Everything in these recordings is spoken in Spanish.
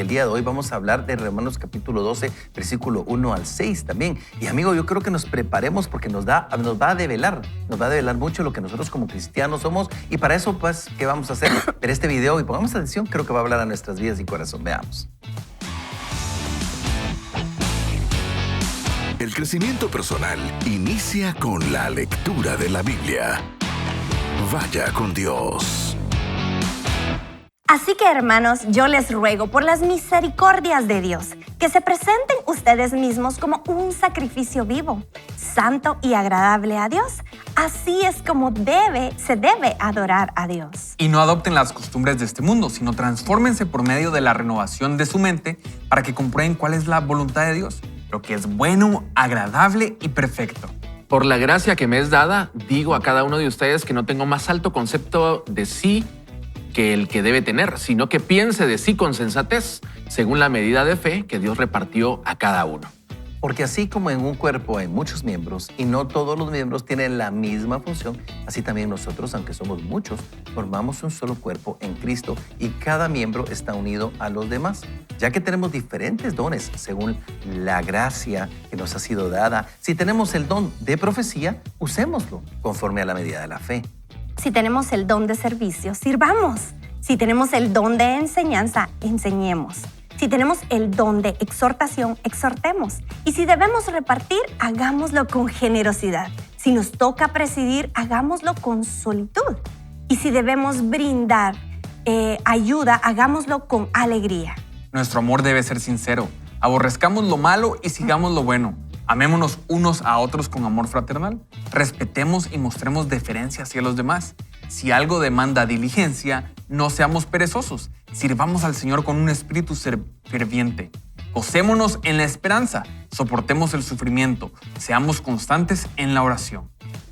el día de hoy vamos a hablar de Romanos capítulo 12, versículo 1 al 6 también. Y amigo, yo creo que nos preparemos porque nos va a develar mucho lo que nosotros como cristianos somos. Y para eso, pues, ¿qué vamos a hacer? Ver este video y pongamos atención, creo que va a hablar a nuestras vidas y corazón. Veamos. El crecimiento personal inicia con la lectura de la Biblia. Vaya con Dios. Así que, hermanos, yo les ruego por las misericordias de Dios que se presenten ustedes mismos como un sacrificio vivo, santo y agradable a Dios. Así es como se debe adorar a Dios. Y no adopten las costumbres de este mundo, sino transfórmense por medio de la renovación de su mente para que comprueben cuál es la voluntad de Dios, lo que es bueno, agradable y perfecto. Por la gracia que me es dada, digo a cada uno de ustedes que no tengo más alto concepto de sí que el que debe tener, sino que piense de sí con sensatez, según la medida de fe que Dios repartió a cada uno. Porque así como en un cuerpo hay muchos miembros y no todos los miembros tienen la misma función, así también nosotros, aunque somos muchos, formamos un solo cuerpo en Cristo y cada miembro está unido a los demás. Ya que tenemos diferentes dones según la gracia que nos ha sido dada, si tenemos el don de profecía, usémoslo conforme a la medida de la fe. Si tenemos el don de servicio, sirvamos. Si tenemos el don de enseñanza, enseñemos. Si tenemos el don de exhortación, exhortemos. Y si debemos repartir, hagámoslo con generosidad. Si nos toca presidir, hagámoslo con solitud. Y si debemos brindar ayuda, hagámoslo con alegría. Nuestro amor debe ser sincero. Aborrezcamos lo malo y sigamos lo bueno. Amémonos unos a otros con amor fraternal. Respetemos y mostremos deferencia hacia los demás. Si algo demanda diligencia, no seamos perezosos. Sirvamos al Señor con un espíritu ferviente. Gocémonos en la esperanza. Soportemos el sufrimiento. Seamos constantes en la oración.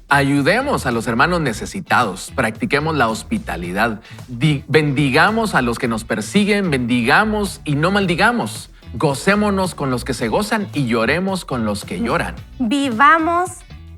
Ayudemos a los hermanos necesitados. Practiquemos la hospitalidad. Bendigamos a los que nos persiguen. Bendigamos y no maldigamos. Gocémonos con los que se gozan y lloremos con los que lloran. Vivamos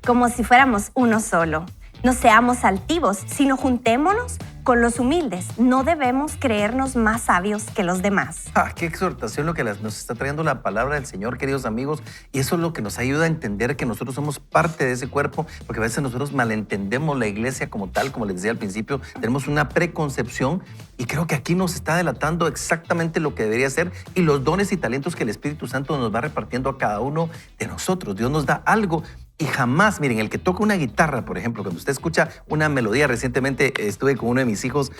como si fuéramos uno solo. No seamos altivos, sino juntémonos con los humildes. No debemos creernos más sabios que los demás. Qué exhortación lo que nos está trayendo la palabra del Señor, queridos amigos. Y eso es lo que nos ayuda a entender que nosotros somos parte de ese cuerpo, porque a veces nosotros malentendemos la iglesia como tal, como les decía al principio. Tenemos una preconcepción y creo que aquí nos está delatando exactamente lo que debería ser y los dones y talentos que el Espíritu Santo nos va repartiendo a cada uno de nosotros. Dios nos da algo. Y jamás, miren, el que toca una guitarra, por ejemplo, cuando usted escucha una melodía, recientemente estuve con uno de mis hijos,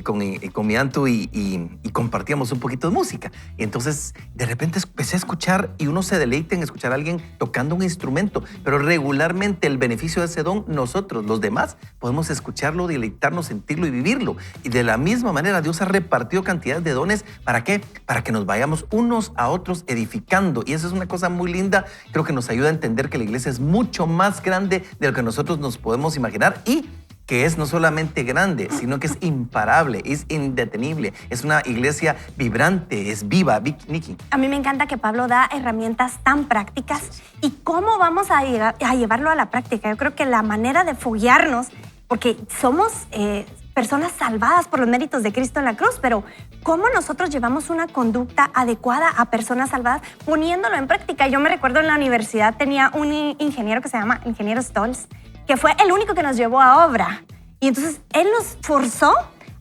con mi Antu, y compartíamos un poquito de música. Y entonces, de repente empecé a escuchar y uno se deleita en escuchar a alguien tocando un instrumento, pero regularmente el beneficio de ese don, nosotros, los demás, podemos escucharlo, deleitarnos, sentirlo y vivirlo. Y de la misma manera, Dios ha repartido cantidades de dones. ¿Para qué? Para que nos vayamos unos a otros edificando. Y eso es una cosa muy linda. Creo que nos ayuda a entender que la iglesia es mucho más grande de lo que nosotros nos podemos imaginar y que es no solamente grande, sino que es imparable, es indetenible, es una iglesia vibrante, es viva. Nikki. A mí me encanta que Pablo da herramientas tan prácticas y cómo vamos a llevarlo a la práctica. Yo creo que la manera de foguearnos, porque somos personas salvadas por los méritos de Cristo en la cruz, pero ¿cómo nosotros llevamos una conducta adecuada a personas salvadas poniéndolo en práctica? Yo me recuerdo en la universidad tenía un ingeniero que se llama Ingeniero Stolz, que fue el único que nos llevó a obra. Y entonces él nos forzó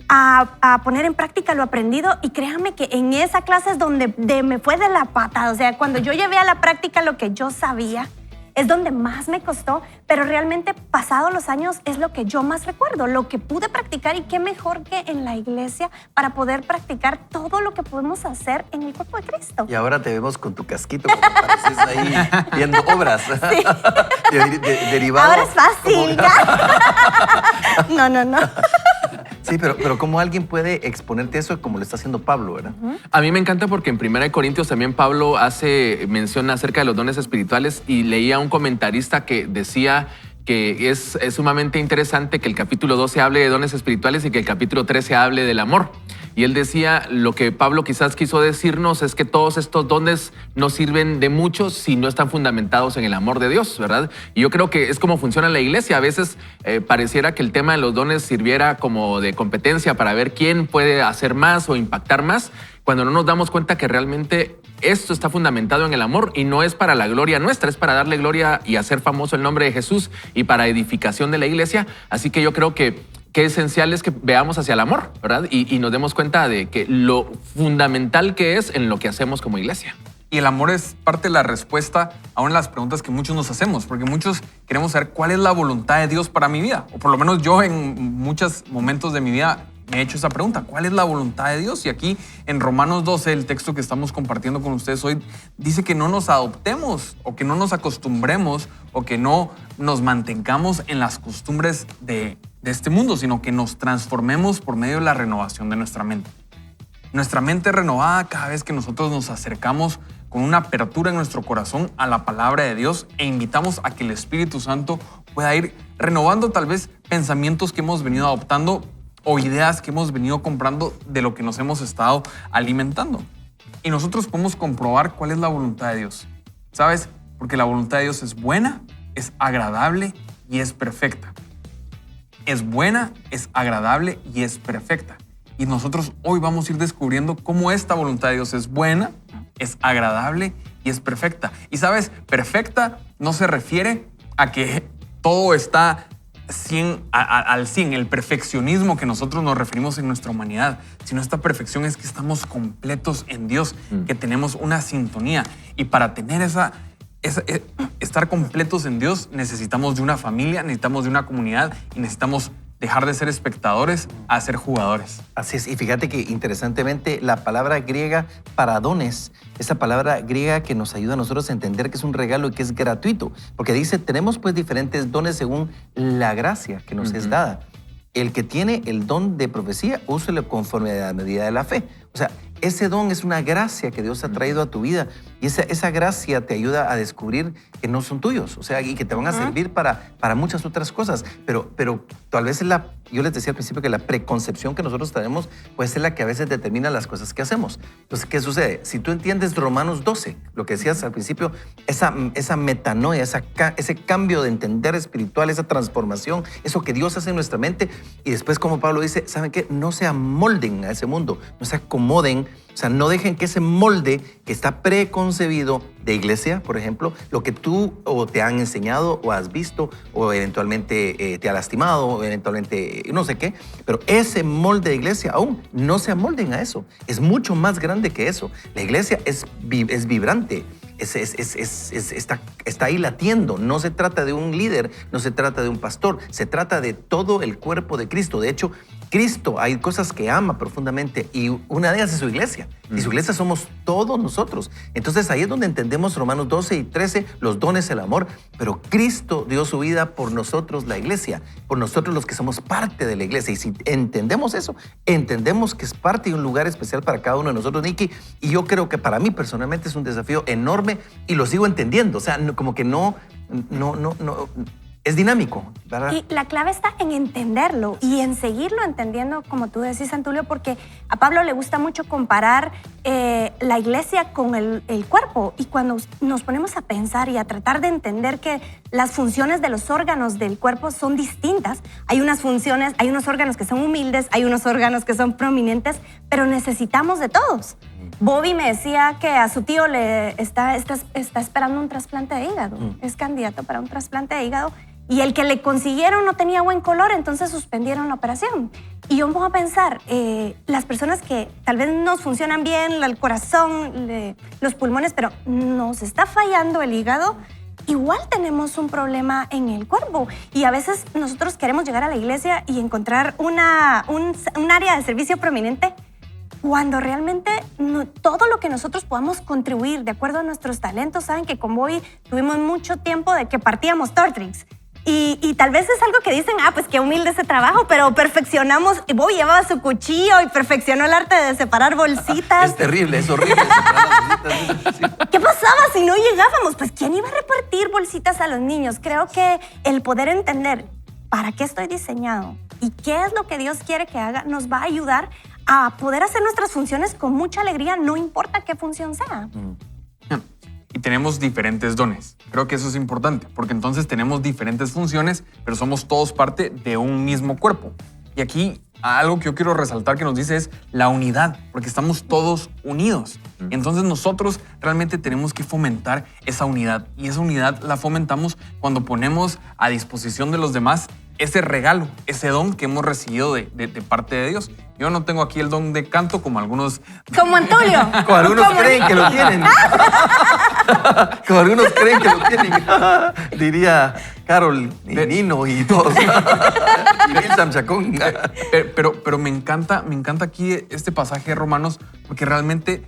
a poner en práctica lo aprendido y créanme que en esa clase es donde me fue de la patada. O sea, cuando yo llevé a la práctica lo que yo sabía, es donde más me costó, pero realmente pasados los años es lo que yo más recuerdo, lo que pude practicar y qué mejor que en la iglesia para poder practicar todo lo que podemos hacer en el cuerpo de Cristo. Y ahora te vemos con tu casquito, como pareces ahí viendo obras. Sí. Derivado. Ahora es fácil. No. Sí, pero ¿cómo alguien puede exponerte eso como lo está haciendo Pablo, verdad? A mí me encanta porque en 1 Corintios también Pablo hace mención acerca de los dones espirituales y leía a un comentarista que decía que es sumamente interesante que el capítulo 12 hable de dones espirituales y que el capítulo 13 hable del amor. Y él decía, lo que Pablo quizás quiso decirnos es que todos estos dones no sirven de mucho si no están fundamentados en el amor de Dios, ¿verdad? Y yo creo que es como funciona la iglesia. A veces pareciera que el tema de los dones sirviera como de competencia para ver quién puede hacer más o impactar más. cuando no nos damos cuenta que realmente esto está fundamentado en el amor y no es para la gloria nuestra, es para darle gloria y hacer famoso el nombre de Jesús y para edificación de la iglesia. Así que yo creo que esencial es que veamos hacia el amor, ¿verdad? Y nos demos cuenta de que lo fundamental que es en lo que hacemos como iglesia. Y el amor es parte de la respuesta a una de las preguntas que muchos nos hacemos, porque muchos queremos saber cuál es la voluntad de Dios para mi vida. O por lo menos yo en muchos momentos de mi vida me he hecho esa pregunta, ¿cuál es la voluntad de Dios? Y aquí en Romanos 12, el texto que estamos compartiendo con ustedes hoy, dice que no nos adoptemos o que no nos acostumbremos o que no nos mantengamos en las costumbres de este mundo, sino que nos transformemos por medio de la renovación de nuestra mente. Nuestra mente renovada cada vez que nosotros nos acercamos con una apertura en nuestro corazón a la palabra de Dios e invitamos a que el Espíritu Santo pueda ir renovando tal vez pensamientos que hemos venido adoptando o ideas que hemos venido comprando de lo que nos hemos estado alimentando. Y nosotros podemos comprobar cuál es la voluntad de Dios. ¿Sabes? Porque la voluntad de Dios es buena, es agradable y es perfecta. Es buena, es agradable y es perfecta. Y nosotros hoy vamos a ir descubriendo cómo esta voluntad de Dios es buena, es agradable y es perfecta. Y sabes, perfecta no se refiere a que todo está al 100, el perfeccionismo que nosotros nos referimos en nuestra humanidad, sino esta perfección es que estamos completos en Dios, que tenemos una sintonía. Y para tener estar completos en Dios necesitamos de una familia, necesitamos de una comunidad y necesitamos dejar de ser espectadores a ser jugadores. Así es, y fíjate que interesantemente la palabra griega para dones, esa palabra griega que nos ayuda a nosotros a entender que es un regalo y que es gratuito, porque dice, tenemos pues diferentes dones según la gracia que nos es dada. El que tiene el don de profecía, úselo conforme a la medida de la fe. O sea, ese don es una gracia que Dios ha traído a tu vida y esa gracia te ayuda a descubrir que no son tuyos, o sea, y que te van a servir para muchas otras cosas. Pero tal vez yo les decía al principio que la preconcepción que nosotros tenemos puede ser la que a veces determina las cosas que hacemos. Entonces, ¿qué sucede? Si tú entiendes Romanos 12, lo que decías al principio, esa metanoia, ese cambio de entender espiritual, esa transformación, eso que Dios hace en nuestra mente, y después como Pablo dice, ¿saben qué? No se amolden a ese mundo, no se acomoden, o sea, no dejen que ese molde que está preconcebido de iglesia, por ejemplo, lo que tú o te han enseñado o has visto o eventualmente te ha lastimado o eventualmente no sé qué, pero ese molde de iglesia aún no se amolden a eso. Es mucho más grande que eso. La iglesia es vibrante. Está ahí latiendo. No se trata de un líder, no se trata de un pastor, se trata de todo el cuerpo de Cristo. De hecho, Cristo hay cosas que ama profundamente y una de ellas es su iglesia. Y su iglesia somos todos nosotros. Entonces ahí es donde entendemos Romanos 12 y 13, los dones, el amor. Pero Cristo dio su vida por nosotros, la iglesia, por nosotros los que somos parte de la iglesia. Y si entendemos eso, entendemos que es parte de un lugar especial para cada uno de nosotros, Nicky. Y yo creo que para mí personalmente es un desafío enorme y lo sigo entendiendo. O sea, como que no es dinámico, ¿verdad? Y la clave está en entenderlo y en seguirlo entendiendo, como tú decís, Antulio, porque a Pablo le gusta mucho comparar la iglesia con el cuerpo. Y cuando nos ponemos a pensar y a tratar de entender que las funciones de los órganos del cuerpo son distintas, hay unas funciones, hay unos órganos que son humildes, hay unos órganos que son prominentes, pero necesitamos de todos. Bobby me decía que a su tío le está esperando un trasplante de hígado. Es candidato para un trasplante de hígado. Y el que le consiguieron no tenía buen color, entonces suspendieron la operación. Y yo me pongo a pensar, las personas que tal vez nos funcionan bien, el corazón, los pulmones, pero nos está fallando el hígado, igual tenemos un problema en el cuerpo. Y a veces nosotros queremos llegar a la iglesia y encontrar un área de servicio prominente cuando realmente todo lo que nosotros podamos contribuir de acuerdo a nuestros talentos. Saben que con Bobby tuvimos mucho tiempo de que partíamos Tortrix. Y tal vez es algo que dicen, pues qué humilde ese trabajo, pero perfeccionamos. Bobby llevaba su cuchillo y perfeccionó el arte de separar bolsitas. Es terrible, es horrible separar las bolsitas. Sí. ¿Qué pasaba si no llegábamos? Pues ¿quién iba a repartir bolsitas a los niños? Creo que el poder entender para qué estoy diseñado y qué es lo que Dios quiere que haga nos va a ayudar a poder hacer nuestras funciones con mucha alegría, no importa qué función sea. Y tenemos diferentes dones. Creo que eso es importante, porque entonces tenemos diferentes funciones, pero somos todos parte de un mismo cuerpo. Y aquí algo que yo quiero resaltar que nos dice es la unidad, porque estamos todos unidos. Entonces nosotros realmente tenemos que fomentar esa unidad, y esa unidad la fomentamos cuando ponemos a disposición de los demás ese regalo, ese don que hemos recibido de parte de Dios. Yo no tengo aquí el don de canto como algunos... Como Antulio. Como algunos creen que lo tienen. Como algunos creen que lo tienen. Diría Carol y Nino y todos. Y Wilson Chacón. Pero me encanta aquí este pasaje de Romanos, porque realmente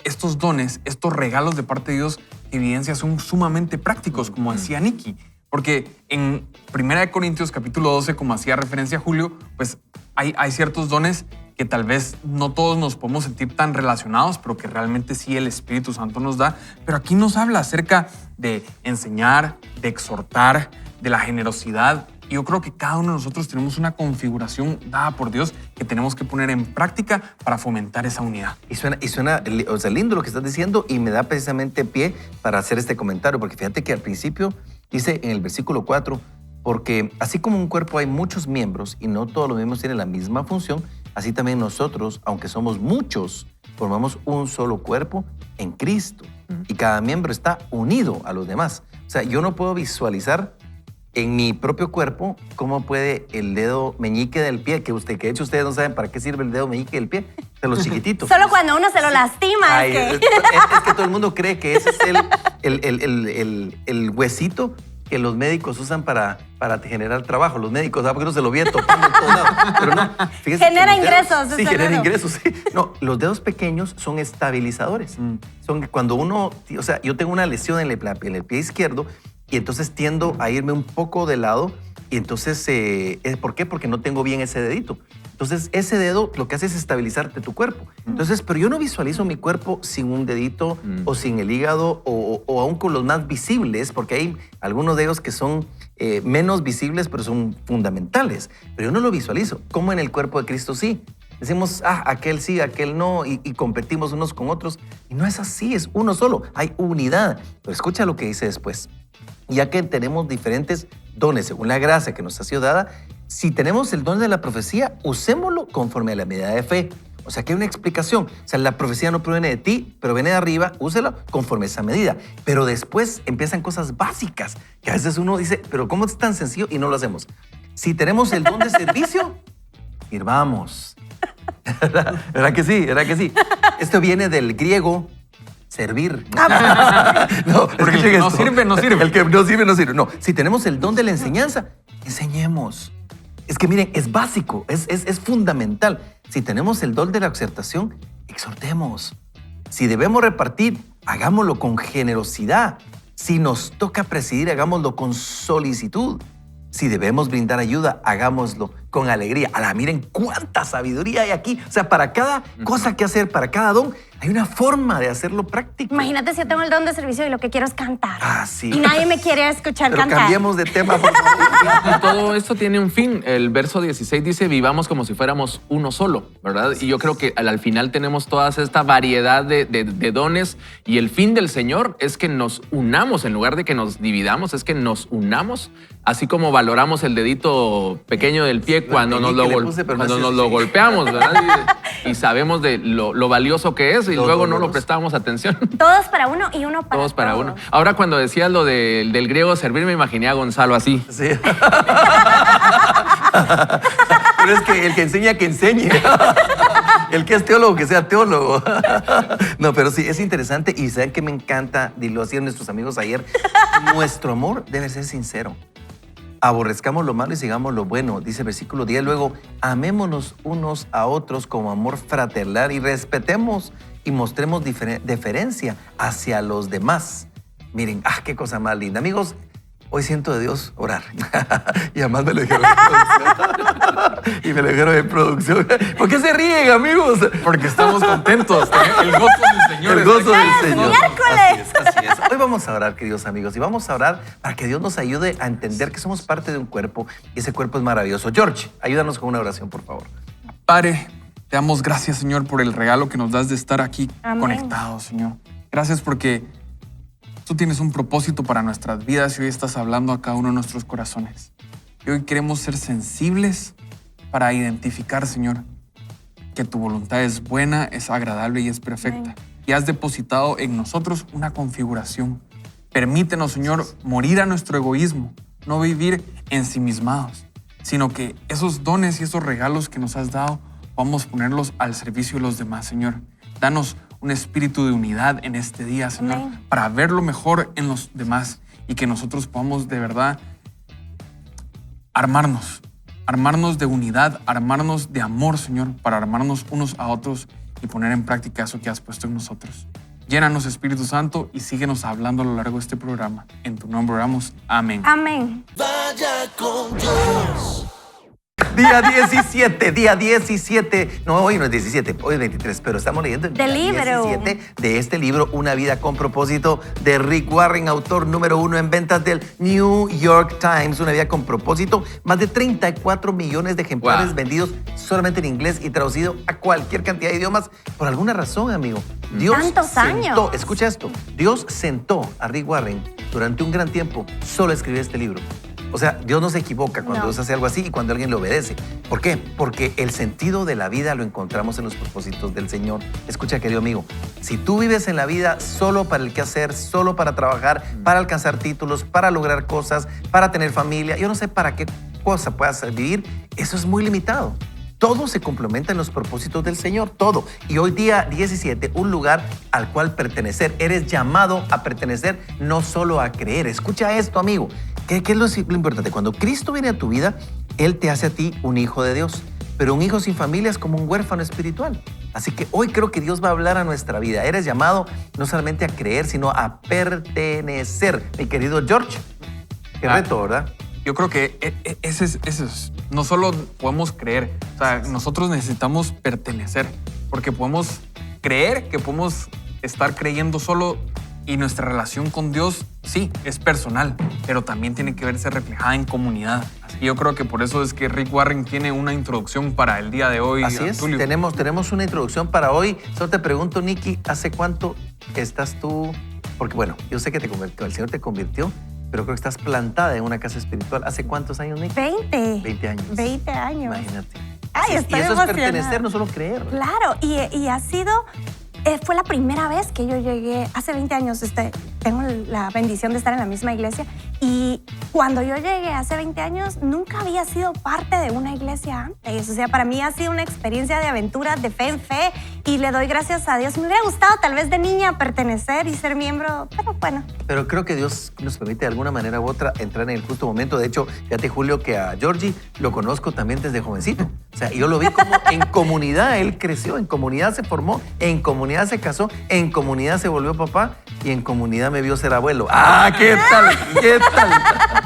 estos dones, estos regalos de parte de Dios que evidencia son sumamente prácticos, como decía Nicky. Porque en 1 Corintios capítulo 12, como hacía referencia a Julio, pues hay ciertos dones que tal vez no todos nos podemos sentir tan relacionados, pero que realmente sí el Espíritu Santo nos da. Pero aquí nos habla acerca de enseñar, de exhortar, de la generosidad. Y yo creo que cada uno de nosotros tenemos una configuración dada por Dios que tenemos que poner en práctica para fomentar esa unidad. Y suena o sea, lindo lo que estás diciendo, y me da precisamente pie para hacer este comentario, porque fíjate que al principio dice en el versículo 4, porque así como un cuerpo hay muchos miembros y no todos los miembros tienen la misma función, así también nosotros, aunque somos muchos, formamos un solo cuerpo en Cristo, y cada miembro está unido a los demás. O sea, yo no puedo visualizar en mi propio cuerpo cómo puede el dedo meñique del pie, que de hecho ustedes no saben para qué sirve el dedo meñique del pie, de los chiquititos. Solo cuando uno se lo lastima. Ay, es es que todo el mundo cree que ese es el huesito que los médicos usan para generar trabajo. Los médicos, ¿sabes? Porque uno se lo viene tocando en todos lados. Pero no, fíjense Genera que los dedos- ingresos, Sí, es genera raro. ingresos. Sí. No, los dedos pequeños son estabilizadores. Son cuando uno, o sea, yo tengo una lesión en el pie izquierdo y entonces tiendo a irme un poco de lado, y entonces, ¿por qué? Porque no tengo bien ese dedito. Entonces, ese dedo lo que hace es estabilizarte tu cuerpo. Entonces, pero yo no visualizo mi cuerpo sin un dedito o sin el hígado o aún con los más visibles, porque hay algunos de ellos que son menos visibles, pero son fundamentales. Pero yo no lo visualizo. Como en el cuerpo de Cristo sí. Decimos, aquel sí, aquel no, y competimos unos con otros. Y no es así, es uno solo. Hay unidad. Pero escucha lo que dice después. Ya que tenemos diferentes dones según la gracia que nos ha sido dada, si tenemos el don de la profecía, usémoslo conforme a la medida de fe. O sea, que hay una explicación. O sea, la profecía no proviene de ti, pero viene de arriba, úsela conforme a esa medida. Pero después empiezan cosas básicas, que a veces uno dice, pero ¿cómo es tan sencillo? Y no lo hacemos. Si tenemos el don de servicio, sirvamos. ¿Verdad que sí? ¿Verdad que sí? Esto viene del griego servir. No, Porque el que no sirve, no sirve. El que no sirve, no sirve. No, si tenemos el don de la enseñanza, enseñemos. Es que miren, es básico, es fundamental. Si tenemos el don de la exhortación, exhortemos. Si debemos repartir, hagámoslo con generosidad. Si nos toca presidir, hagámoslo con solicitud. Si debemos brindar ayuda, hagámoslo con alegría. Miren cuánta sabiduría hay aquí. O sea, para cada cosa que hacer, para cada don, hay una forma de hacerlo práctico. Imagínate si yo tengo el don de servicio y lo que quiero es cantar. Sí. Y nadie me quiere escuchar Pero cantar. cambiemos de tema, por favor. Y todo esto tiene un fin. El verso 16 dice, vivamos como si fuéramos uno solo, ¿verdad? Y yo creo que al final tenemos toda esta variedad de dones, y el fin del Señor es que nos unamos, en lugar de que nos dividamos, es que nos unamos, así como valoramos el dedito pequeño del pie cuando nos lo, meñique le puse, pero no cuando sé nos si- lo golpeamos, ¿verdad? Y sabemos de lo valioso que es, y Los luego no lo dolorosos. prestamos atención. Todos para uno y uno para Todos para todos. uno. Ahora, cuando decías lo del griego servir, me imaginé a Gonzalo así. Sí. Pero es que el que enseña, que enseñe. El que es teólogo, que sea teólogo. No, pero sí, es interesante. Y saben que me encanta, y lo hacían nuestros amigos ayer, nuestro amor debe ser sincero. Aborrezcamos lo malo y sigamos lo bueno, dice el versículo 10. Luego, amémonos unos a otros como amor fraternal y respetemos y mostremos deferencia hacia los demás. Miren, qué cosa más linda. Amigos, hoy siento de Dios orar. Y además me lo dijeron en producción. Y me lo dijeron en producción. ¿Por qué se ríen, amigos? Porque estamos contentos. El gozo del Señor. El gozo del ¡Es Señor. miércoles! Así es. Hoy vamos a orar, queridos amigos, y vamos a orar para que Dios nos ayude a entender que somos parte de un cuerpo, y ese cuerpo es maravilloso. George, ayúdanos con una oración, por favor. Padre, te damos gracias, Señor, por el regalo que nos das de estar aquí Amén. conectados, Señor. Gracias porque tú tienes un propósito para nuestras vidas y hoy estás hablando a cada uno de nuestros corazones. Y hoy queremos ser sensibles para identificar, Señor, que tu voluntad es buena, es agradable y es perfecta. Amén. Y has depositado en nosotros una configuración. Permítenos, Señor, morir a nuestro egoísmo, no vivir ensimismados, sino que esos dones y esos regalos que nos has dado, vamos a ponerlos al servicio de los demás, Señor. Danos un espíritu de unidad en este día, Señor, Amén. para ver lo mejor en los demás y que nosotros podamos de verdad armarnos de unidad, armarnos de amor, Señor, para armarnos unos a otros y poner en práctica eso que has puesto en nosotros. Llénanos, Espíritu Santo, y síguenos hablando a lo largo de este programa. En tu nombre oramos. Amén. Amén. Día 17. No, hoy no es 17, hoy es 23, pero estamos leyendo el Del día libro. 17 de este libro, Una vida con propósito, de Rick Warren, autor número 1 en ventas del New York Times. Una vida con propósito. Más de 34 millones de ejemplares Wow. vendidos solamente en inglés y traducido a cualquier cantidad de idiomas. Por alguna razón, amigo. Dios Tantos años. Escucha esto. Dios sentó a Rick Warren durante un gran tiempo solo a escribir este libro. O sea, Dios no se equivoca cuando No. Dios hace algo así y cuando alguien le obedece. ¿Por qué? Porque el sentido de la vida lo encontramos en los propósitos del Señor. Escucha, querido amigo, si tú vives en la vida solo para el quehacer, solo para trabajar, para alcanzar títulos, para lograr cosas, para tener familia, yo no sé para qué cosa puedas vivir, eso es muy limitado. Todo se complementa en los propósitos del Señor, todo. Y hoy día 17, un lugar al cual pertenecer. Eres llamado a pertenecer, no solo a creer. Escucha esto, amigo. ¿Qué es lo importante? Cuando Cristo viene a tu vida, Él te hace a ti un hijo de Dios. Pero un hijo sin familia es como un huérfano espiritual. Así que hoy creo que Dios va a hablar a nuestra vida. Eres llamado no solamente a creer, sino a pertenecer. Mi querido George, qué reto, ¿verdad? Yo creo que ese es. No solo podemos creer, o sea, nosotros necesitamos pertenecer, porque podemos creer que podemos estar creyendo solo y nuestra relación con Dios, sí, es personal, pero también tiene que verse reflejada en comunidad. Y yo creo que por eso es que Rick Warren tiene una introducción para el día de hoy. Así es, Tulio. tenemos una introducción para hoy. Solo te pregunto, Nikki, ¿hace cuánto estás tú? Porque bueno, yo sé que te convirtió, el Señor te convirtió, pero creo que estás plantada en una casa espiritual. ¿Hace cuántos años, Nikki? 20. 20 años. 20 años. Imagínate. Ay, Así es, estoy y eso emocionada. es pertenecer, no solo creer. Claro, y ha sido, fue la primera vez que yo llegué, hace 20 años, tengo la bendición de estar en la misma iglesia, y cuando yo llegué hace 20 años, nunca había sido parte de una iglesia antes. O sea, para mí ha sido una experiencia de aventura, de fe en fe, y le doy gracias a Dios. Me hubiera gustado tal vez de niña pertenecer y ser miembro, pero bueno. Pero creo que Dios nos permite de alguna manera u otra entrar en el justo momento. De hecho, fíjate, Julio, que a Georgie lo conozco también desde jovencito. O sea, yo lo vi como en comunidad, él creció, en comunidad se formó, en comunidad se casó, en comunidad se volvió papá y en comunidad me vio ser abuelo. ¡Ah, qué tal! ¿Qué tal?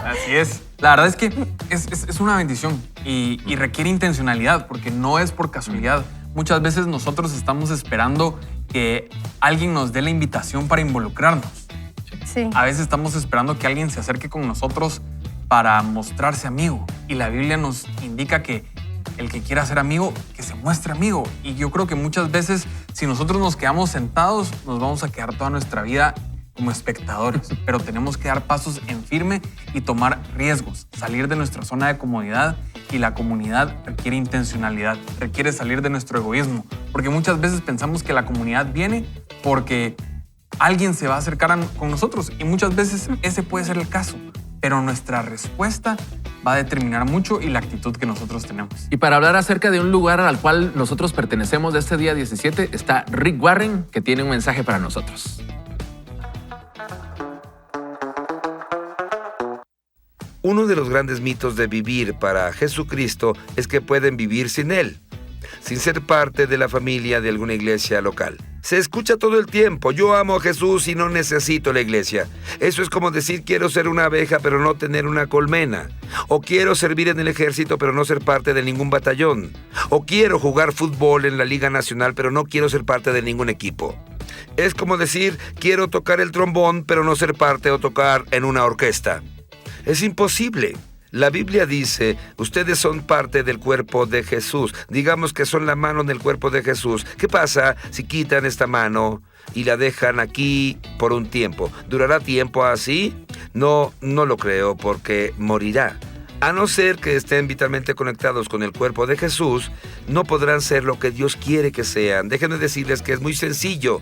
Así es. La verdad es que es una bendición y requiere intencionalidad porque no es por casualidad. Muchas veces nosotros estamos esperando que alguien nos dé la invitación para involucrarnos. Sí. A veces estamos esperando que alguien se acerque con nosotros para mostrarse amigo. Y la Biblia nos indica que el que quiera ser amigo, que se muestre amigo. Y yo creo que muchas veces, si nosotros nos quedamos sentados, nos vamos a quedar toda nuestra vida como espectadores. Pero tenemos que dar pasos en firme y tomar riesgos, salir de nuestra zona de comodidad. Y la comunidad requiere intencionalidad, requiere salir de nuestro egoísmo. Porque muchas veces pensamos que la comunidad viene porque alguien se va a acercar con nosotros. Y muchas veces ese puede ser el caso. Pero nuestra respuesta va a determinar mucho y la actitud que nosotros tenemos. Y para hablar acerca de un lugar al cual nosotros pertenecemos de este día 17, está Rick Warren, que tiene un mensaje para nosotros. Uno de los grandes mitos de vivir para Jesucristo es que pueden vivir sin Él, sin ser parte de la familia de alguna iglesia local. Se escucha todo el tiempo: yo amo a Jesús y no necesito la iglesia. Eso es como decir: quiero ser una abeja pero no tener una colmena. O quiero servir en el ejército pero no ser parte de ningún batallón. O quiero jugar fútbol en la Liga Nacional pero no quiero ser parte de ningún equipo. Es como decir: quiero tocar el trombón pero no ser parte o tocar en una orquesta. Es imposible. La Biblia dice: ustedes son parte del cuerpo de Jesús. Digamos que son la mano del cuerpo de Jesús. ¿Qué pasa si quitan esta mano y la dejan aquí por un tiempo? ¿Durará tiempo así? No lo creo, porque morirá. A no ser que estén vitalmente conectados con el cuerpo de Jesús, no podrán ser lo que Dios quiere que sean. Déjenme decirles que es muy sencillo.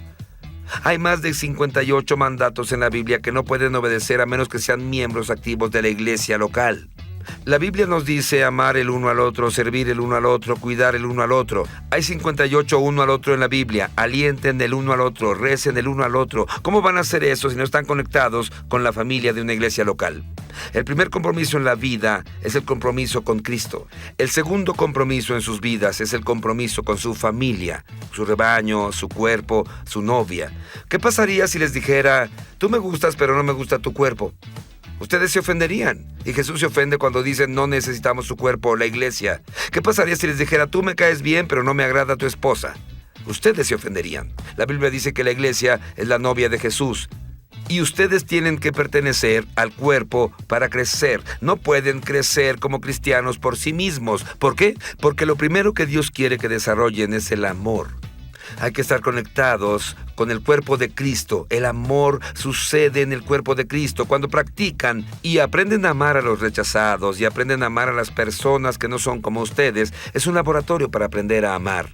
Hay más de 58 mandatos en la Biblia que no pueden obedecer a menos que sean miembros activos de la iglesia local. La Biblia nos dice amar el uno al otro, servir el uno al otro, cuidar el uno al otro. Hay 58 uno al otro en la Biblia. Alienten el uno al otro, recen el uno al otro. ¿Cómo van a hacer eso si no están conectados con la familia de una iglesia local? El primer compromiso en la vida es el compromiso con Cristo. El segundo compromiso en sus vidas es el compromiso con su familia, su rebaño, su cuerpo, su novia. ¿Qué pasaría si les dijera, tú me gustas pero no me gusta tu cuerpo? Ustedes se ofenderían. Y Jesús se ofende cuando dicen no necesitamos su cuerpo o la iglesia. ¿Qué pasaría si les dijera tú me caes bien pero no me agrada tu esposa? Ustedes se ofenderían. La Biblia dice que la iglesia es la novia de Jesús. Y ustedes tienen que pertenecer al cuerpo para crecer. No pueden crecer como cristianos por sí mismos. ¿Por qué? Porque lo primero que Dios quiere que desarrollen es el amor. Hay que estar conectados con el cuerpo de Cristo. El amor sucede en el cuerpo de Cristo. Cuando practican y aprenden a amar a los rechazados y aprenden a amar a las personas que no son como ustedes, es un laboratorio para aprender a amar.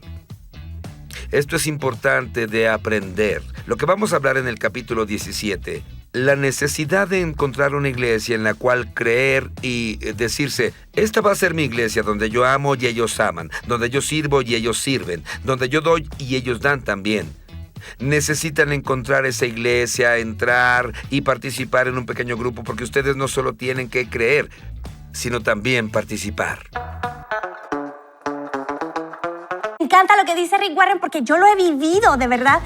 Esto es importante de aprender. Lo que vamos a hablar en el capítulo 17, la necesidad de encontrar una iglesia en la cual creer y decirse, esta va a ser mi iglesia donde yo amo y ellos aman, donde yo sirvo y ellos sirven, donde yo doy y ellos dan también. Necesitan encontrar esa iglesia, entrar y participar en un pequeño grupo, porque ustedes no solo tienen que creer, sino también participar. Me encanta lo que dice Rick Warren porque yo lo he vivido, de verdad.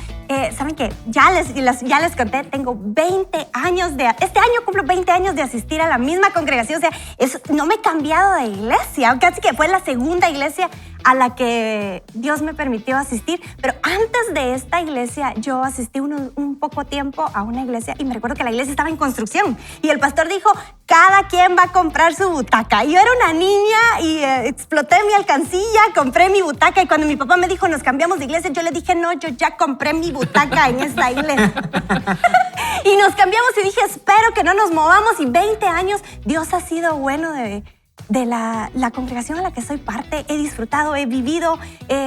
¿Saben qué? Ya les conté, tengo 20 años este año cumplo 20 años de asistir a la misma congregación. O sea, no me he cambiado de iglesia. Casi que fue la segunda iglesia a la que Dios me permitió asistir. Pero antes de esta iglesia, yo asistí un poco tiempo a una iglesia y me recuerdo que la iglesia estaba en construcción. Y el pastor dijo, cada quien va a comprar su butaca. Y yo era una niña y exploté mi alcancía, compré mi butaca. Y cuando mi papá me dijo, nos cambiamos de iglesia, yo le dije, no, yo ya compré mi butaca en esta iglesia. Y nos cambiamos y dije, espero que no nos movamos. Y 20 años, Dios ha sido bueno de la congregación a la que soy parte. He disfrutado, he vivido,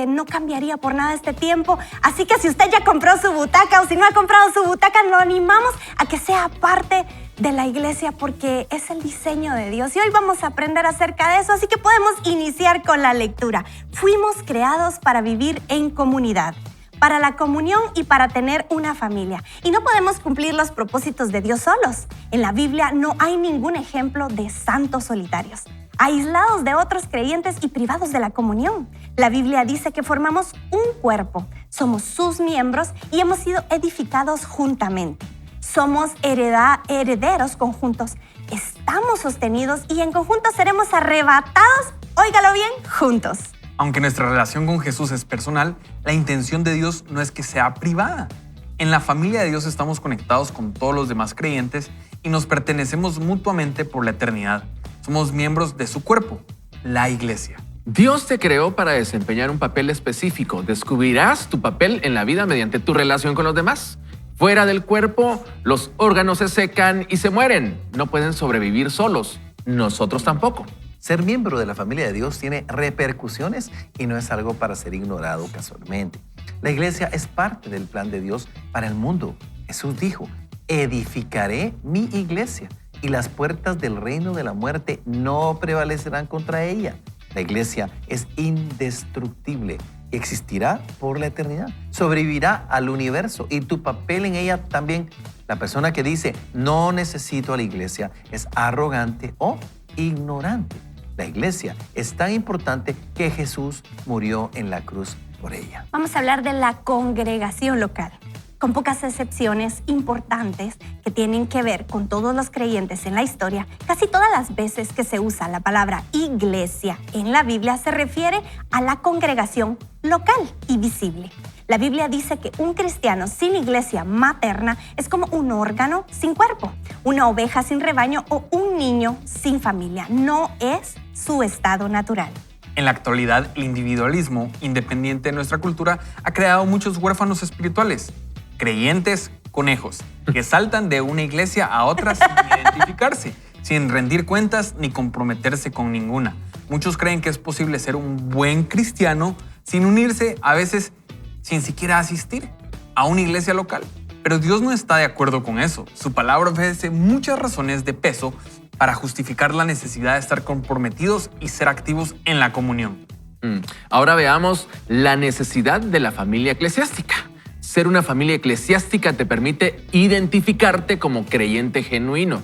no cambiaría por nada este tiempo. Así que si usted ya compró su butaca o si no ha comprado su butaca, lo animamos a que sea parte de la iglesia porque es el diseño de Dios. Y hoy vamos a aprender acerca de eso, así que podemos iniciar con la lectura. Fuimos creados para vivir en comunidad, para la comunión y para tener una familia. Y no podemos cumplir los propósitos de Dios solos. En la Biblia no hay ningún ejemplo de santos solitarios, aislados de otros creyentes y privados de la comunión. La Biblia dice que formamos un cuerpo, somos sus miembros y hemos sido edificados juntamente. Somos herederos conjuntos, estamos sostenidos y en conjunto seremos arrebatados, óigalo bien, juntos. Aunque nuestra relación con Jesús es personal, la intención de Dios no es que sea privada. En la familia de Dios estamos conectados con todos los demás creyentes y nos pertenecemos mutuamente por la eternidad. Somos miembros de su cuerpo, la iglesia. Dios te creó para desempeñar un papel específico. Descubrirás tu papel en la vida mediante tu relación con los demás. Fuera del cuerpo, los órganos se secan y se mueren. No pueden sobrevivir solos. Nosotros tampoco. Ser miembro de la familia de Dios tiene repercusiones y no es algo para ser ignorado casualmente. La iglesia es parte del plan de Dios para el mundo. Jesús dijo, edificaré mi iglesia y las puertas del reino de la muerte no prevalecerán contra ella. La iglesia es indestructible y existirá por la eternidad. Sobrevivirá al universo y tu papel en ella también. La persona que dice, no necesito a la iglesia, es arrogante o ignorante. La iglesia es tan importante que Jesús murió en la cruz por ella. Vamos a hablar de la congregación local, con pocas excepciones importantes que tienen que ver con todos los creyentes en la historia. Casi todas las veces que se usa la palabra iglesia en la Biblia se refiere a la congregación local y visible. La Biblia dice que un cristiano sin iglesia materna es como un órgano sin cuerpo, una oveja sin rebaño o un niño sin familia. No es su estado natural. En la actualidad, el individualismo, independiente de nuestra cultura, ha creado muchos huérfanos espirituales, creyentes conejos, que saltan de una iglesia a otra sin identificarse. sin rendir cuentas ni comprometerse con ninguna. Muchos creen que es posible ser un buen cristiano sin unirse, a veces sin siquiera asistir a una iglesia local. Pero Dios no está de acuerdo con eso. Su palabra ofrece muchas razones de peso para justificar la necesidad de estar comprometidos y ser activos en la comunión. Ahora veamos la necesidad de la familia eclesiástica. Ser una familia eclesiástica te permite identificarte como creyente genuino.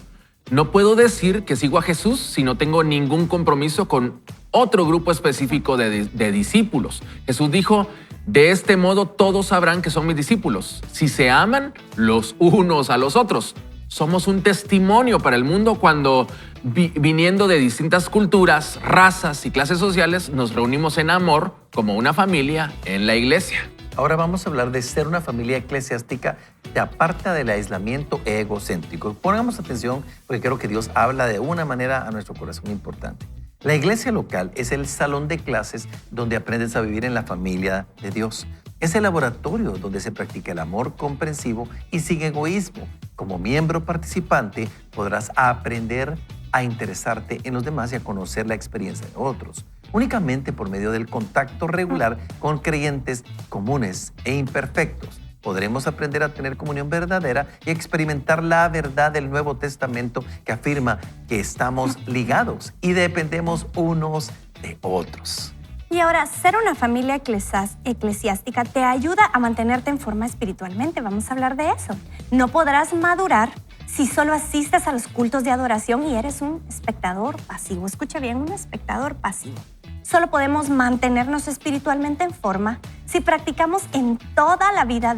No puedo decir que sigo a Jesús si no tengo ningún compromiso con otro grupo específico de discípulos. Jesús dijo, de este modo todos sabrán que son mis discípulos, si se aman los unos a los otros. Somos un testimonio para el mundo cuando, viniendo de distintas culturas, razas y clases sociales, nos reunimos en amor como una familia en la iglesia. Ahora vamos a hablar de ser una familia eclesiástica que aparta del aislamiento egocéntrico. Pongamos atención porque creo que Dios habla de una manera a nuestro corazón importante. La iglesia local es el salón de clases donde aprendes a vivir en la familia de Dios. Es el laboratorio donde se practica el amor comprensivo y sin egoísmo. Como miembro participante podrás aprender a interesarte en los demás y a conocer la experiencia de otros. Únicamente por medio del contacto regular con creyentes comunes e imperfectos podremos aprender a tener comunión verdadera y experimentar la verdad del Nuevo Testamento que afirma que estamos ligados y dependemos unos de otros. Y ahora, ser una familia eclesiástica te ayuda a mantenerte en forma espiritualmente. Vamos a hablar de eso. No podrás madurar si solo asistes a los cultos de adoración y eres un espectador pasivo. Escucha bien, un espectador pasivo. Solo podemos mantenernos espiritualmente en forma si practicamos en toda la vida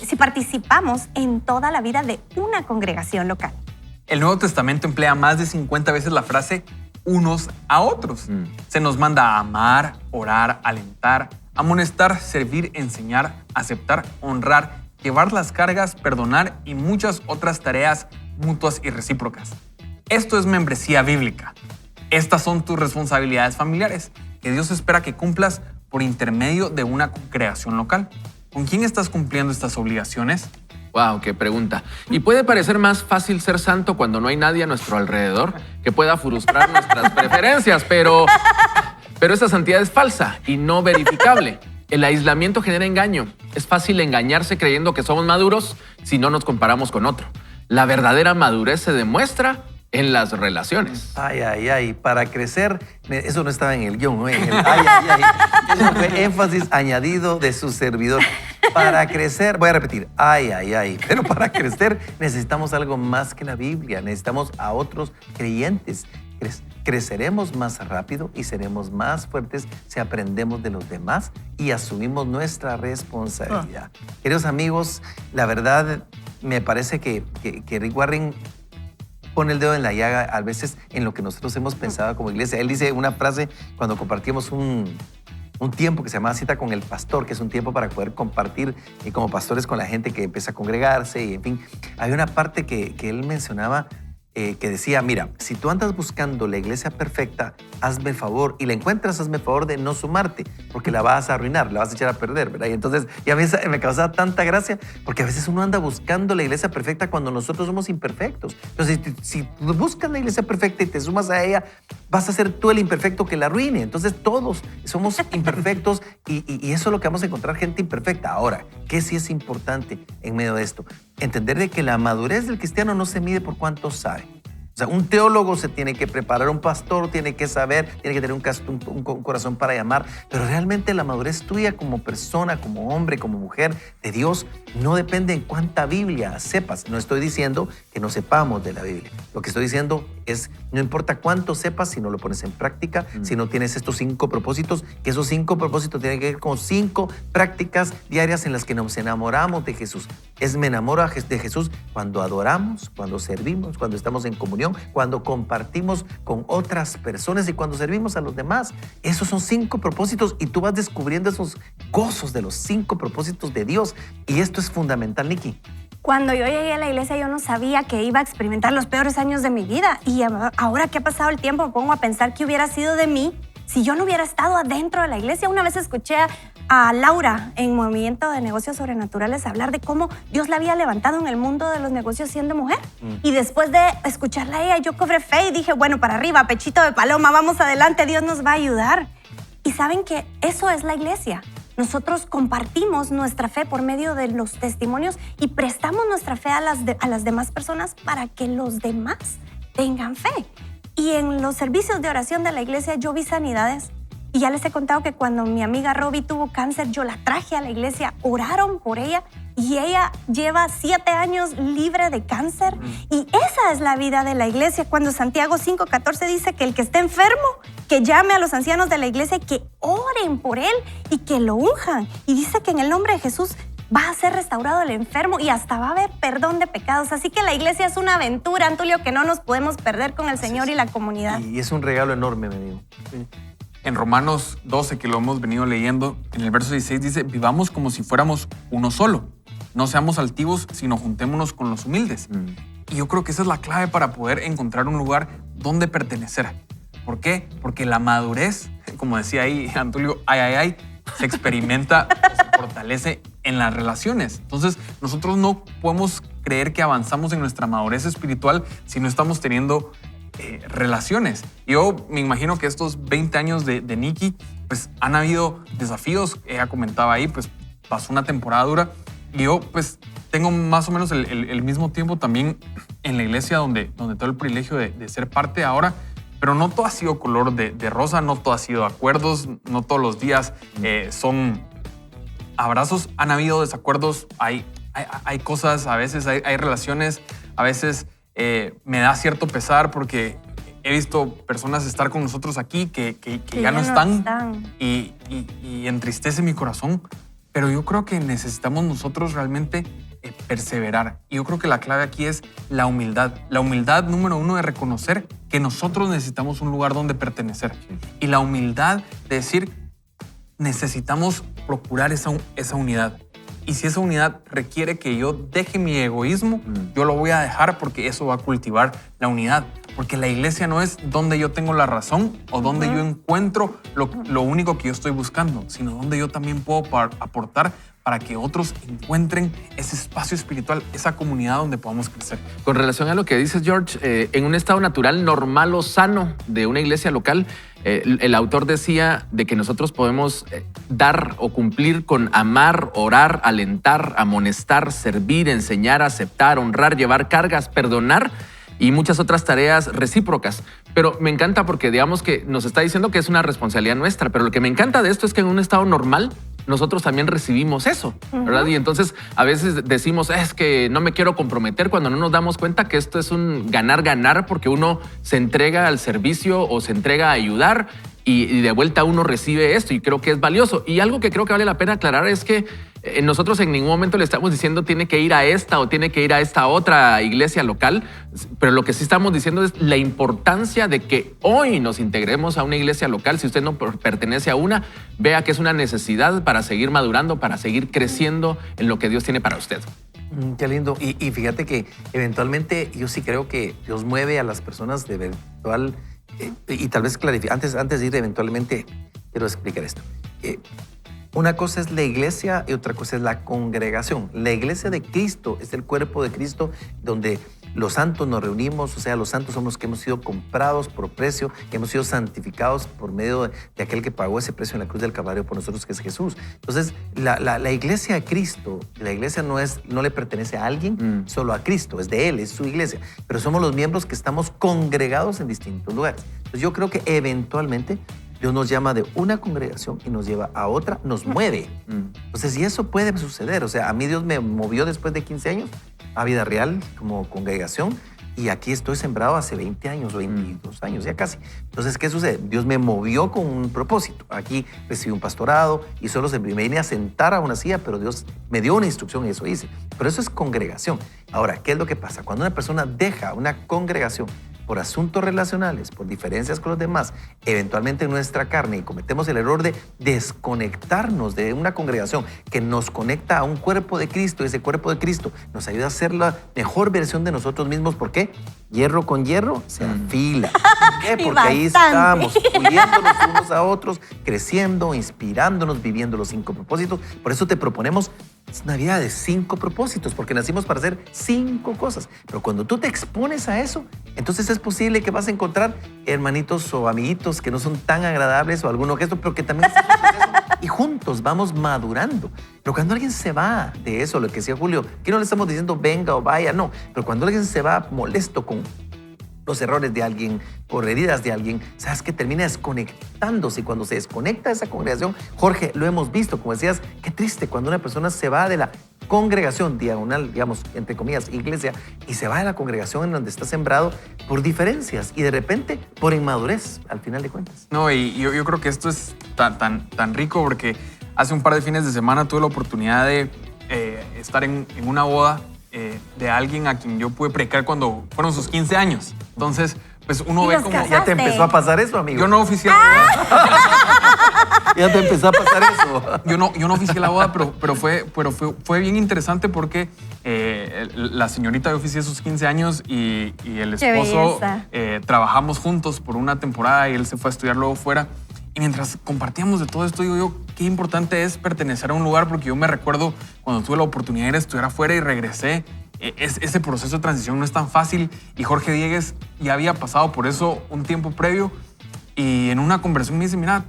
si participamos en toda la vida de una congregación local. El Nuevo Testamento emplea más de 50 veces la frase unos a otros. Se nos manda a amar, orar, alentar, amonestar, servir, enseñar, aceptar, honrar, llevar las cargas, perdonar y muchas otras tareas mutuas y recíprocas. Esto es membresía bíblica. Estas son tus responsabilidades familiares que Dios espera que cumplas por intermedio de una congregación local. ¿Con quién estás cumpliendo estas obligaciones? Wow, qué pregunta. Y puede parecer más fácil ser santo cuando no hay nadie a nuestro alrededor que pueda frustrar nuestras preferencias, pero esta santidad es falsa y no verificable. El aislamiento genera engaño. Es fácil engañarse creyendo que somos maduros si no nos comparamos con otro. La verdadera madurez se demuestra en las relaciones. Ay, para crecer, eso no estaba en el guión, ¿no? En el ay. Eso fue énfasis añadido de su servidor. Para crecer, voy a repetir, pero para crecer necesitamos algo más que la Biblia, necesitamos a otros creyentes. Creceremos más rápido y seremos más fuertes si aprendemos de los demás y asumimos nuestra responsabilidad. Queridos amigos, la verdad me parece que Rick Warren pone el dedo en la llaga a veces en lo que nosotros hemos pensado como iglesia. Él dice una frase cuando compartimos un tiempo que se llama Cita con el Pastor, que es un tiempo para poder compartir como pastores con la gente que empieza a congregarse y en fin. Hay una parte que él mencionaba que decía, mira, si tú andas buscando la iglesia perfecta, hazme el favor y la encuentras, hazme el favor de no sumarte, porque la vas a arruinar, la vas a echar a perder, ¿verdad? Y entonces, y a mí me causaba tanta gracia, porque a veces uno anda buscando la iglesia perfecta cuando nosotros somos imperfectos. Entonces, si tú buscas la iglesia perfecta y te sumas a ella, vas a ser tú el imperfecto que la arruine. Entonces, todos somos imperfectos y eso es lo que vamos a encontrar, gente imperfecta. Ahora, ¿qué sí es importante en medio de esto? Entender de que la madurez del cristiano no se mide por cuánto sabe. O sea, un teólogo se tiene que preparar, un pastor tiene que saber, tiene que tener un corazón para llamar, pero realmente la madurez tuya como persona, como hombre, como mujer de Dios, no depende en cuánta Biblia sepas. No estoy diciendo que no sepamos de la Biblia. Lo que estoy diciendo es, no importa cuánto sepas si no lo pones en práctica, si no tienes estos 5 propósitos, que esos 5 propósitos tienen que ver con 5 prácticas diarias en las que nos enamoramos de Jesús. Me enamoro de Jesús cuando adoramos, cuando servimos, cuando estamos en comunión, cuando compartimos con otras personas y cuando servimos a los demás. Esos son 5 propósitos y tú vas descubriendo esos gozos de los 5 propósitos de Dios. Y esto es fundamental, Nikki. Cuando yo llegué a la iglesia yo no sabía que iba a experimentar los peores años de mi vida y ahora que ha pasado el tiempo me pongo a pensar qué hubiera sido de mí si yo no hubiera estado adentro de la iglesia. Una vez escuché a Laura en Movimiento de Negocios Sobrenaturales hablar de cómo Dios la había levantado en el mundo de los negocios siendo mujer. Y después de escucharla a ella, yo cobré fe y dije, bueno, para arriba, pechito de paloma, vamos adelante, Dios nos va a ayudar. Y saben que eso es la iglesia. Nosotros compartimos nuestra fe por medio de los testimonios y prestamos nuestra fe a las demás personas para que los demás tengan fe. Y en los servicios de oración de la iglesia yo vi sanidades. Y ya les he contado que cuando mi amiga Robbie tuvo cáncer, yo la traje a la iglesia, oraron por ella y ella lleva 7 años libre de cáncer. Y esa es la vida de la iglesia. Cuando Santiago 5:14 dice que el que esté enfermo, que llame a los ancianos de la iglesia y que oren por él y que lo unjan. Y dice que en el nombre de Jesús va a ser restaurado el enfermo y hasta va a haber perdón de pecados. Así que la iglesia es una aventura, Antulio, que no nos podemos perder con el Señor y la comunidad. Y es un regalo enorme, me digo. Sí. En Romanos 12, que lo hemos venido leyendo, en el verso 16 dice, vivamos como si fuéramos uno solo. No seamos altivos, sino juntémonos con los humildes. Y yo creo que esa es la clave para poder encontrar un lugar donde pertenecer. ¿Por qué? Porque la madurez, como decía ahí Antulio, se experimenta, se fortalece en las relaciones. Entonces, nosotros no podemos creer que avanzamos en nuestra madurez espiritual si no estamos teniendo relaciones. Yo me imagino que estos 20 años de Nikki, pues han habido desafíos. Ella comentaba ahí, pues pasó una temporada dura y yo pues tengo más o menos el mismo tiempo también en la iglesia donde tengo el privilegio de ser parte ahora, pero no todo ha sido color de rosa, no todo ha sido acuerdos, no todos los días son abrazos. Han habido desacuerdos, hay cosas, a veces hay relaciones, a veces me da cierto pesar porque he visto personas estar con nosotros aquí que ya no están. Y entristece mi corazón. Pero yo creo que necesitamos nosotros realmente perseverar. Y yo creo que la clave aquí es la humildad. La humildad, número 1, de reconocer que nosotros necesitamos un lugar donde pertenecer. Y la humildad de decir, necesitamos procurar esa unidad. Y si esa unidad requiere que yo deje mi egoísmo, yo lo voy a dejar porque eso va a cultivar la unidad. Porque la iglesia no es donde yo tengo la razón o donde yo encuentro lo único que yo estoy buscando, sino donde yo también puedo aportar para que otros encuentren ese espacio espiritual, esa comunidad donde podamos crecer. Con relación a lo que dices, George, en un estado natural, normal o sano de una iglesia local, el autor decía de que nosotros podemos dar o cumplir con amar, orar, alentar, amonestar, servir, enseñar, aceptar, honrar, llevar cargas, perdonar y muchas otras tareas recíprocas. Pero me encanta porque digamos que nos está diciendo que es una responsabilidad nuestra, pero lo que me encanta de esto es que en un estado normal nosotros también recibimos eso, ¿verdad? Y entonces a veces decimos, es que no me quiero comprometer, cuando no nos damos cuenta que esto es un ganar-ganar porque uno se entrega al servicio o se entrega a ayudar y de vuelta uno recibe esto y creo que es valioso. Y algo que creo que vale la pena aclarar es que nosotros en ningún momento le estamos diciendo tiene que ir a esta o tiene que ir a esta otra iglesia local, pero lo que sí estamos diciendo es la importancia de que hoy nos integremos a una iglesia local. Si usted no pertenece a una, vea que es una necesidad para seguir madurando, para seguir creciendo en lo que Dios tiene para usted. Qué lindo. Y fíjate que eventualmente yo sí creo que Dios mueve a las personas de eventual, y tal vez clarificar, antes de ir eventualmente, quiero explicar esto. Una cosa es la iglesia y otra cosa es la congregación. La iglesia de Cristo es el cuerpo de Cristo donde los santos nos reunimos, o sea, los santos somos los que hemos sido comprados por precio, que hemos sido santificados por medio de aquel que pagó ese precio en la cruz del Calvario por nosotros, que es Jesús. Entonces, la iglesia de Cristo, la iglesia no le pertenece a alguien, solo a Cristo, es de Él, es su iglesia, pero somos los miembros que estamos congregados en distintos lugares. Entonces, yo creo que eventualmente Dios nos llama de una congregación y nos lleva a otra, nos mueve. Entonces, y eso puede suceder. O sea, a mí Dios me movió después de 15 años a Vida Real como congregación y aquí estoy sembrado hace 20 años, 22 años, ya casi. Entonces, ¿qué sucede? Dios me movió con un propósito. Aquí recibí un pastorado y solo me vine a sentar a una silla, pero Dios me dio una instrucción y eso hice. Pero eso es congregación. Ahora, ¿qué es lo que pasa? Cuando una persona deja una congregación por asuntos relacionales, por diferencias con los demás, eventualmente en nuestra carne, y cometemos el error de desconectarnos de una congregación que nos conecta a un cuerpo de Cristo, ese cuerpo de Cristo nos ayuda a ser la mejor versión de nosotros mismos. ¿Por qué? Hierro con hierro se afila. ¿Por qué? Y Porque ahí bastante. estamos, puliéndonos unos a otros, creciendo, inspirándonos, viviendo los 5 propósitos. Por eso te proponemos Navidad de 5 propósitos, porque nacimos para hacer 5 cosas. Pero cuando tú te expones a eso, entonces es posible que vas a encontrar hermanitos o amiguitos que no son tan agradables o alguno que esto, pero que también es un proceso. Y juntos vamos madurando. Pero cuando alguien se va de eso, lo que decía Julio, que no le estamos diciendo venga o vaya, no. Pero cuando alguien se va molesto con los errores de alguien, por heridas de alguien, sabes que termina desconectándose. Y cuando se desconecta de esa congregación, Jorge, lo hemos visto, como decías, qué triste cuando una persona se va de la congregación diagonal, digamos, entre comillas, iglesia, y se va de la congregación en donde está sembrado por diferencias y de repente por inmadurez, al final de cuentas. No, y yo creo que esto es tan rico porque hace un par de fines de semana tuve la oportunidad de estar en una boda de alguien a quien yo pude predicar cuando fueron sus 15 años. Entonces, pues uno ¿Y ve los como... casaste? ¿Ya te empezó a pasar eso, amigo? Yo no oficié ¿Ya te empezó a pasar eso? yo no oficié la boda, pero fue bien interesante porque la señorita yo oficié sus 15 años y el Qué esposo belleza. trabajamos juntos por una temporada y él se fue a estudiar luego fuera. Y mientras compartíamos de todo esto, digo yo, qué importante es pertenecer a un lugar, porque yo me recuerdo cuando tuve la oportunidad de ir a estudiar afuera y regresé, ese proceso de transición no es tan fácil y Jorge Diegues ya había pasado por eso un tiempo previo y en una conversación me dice, mira,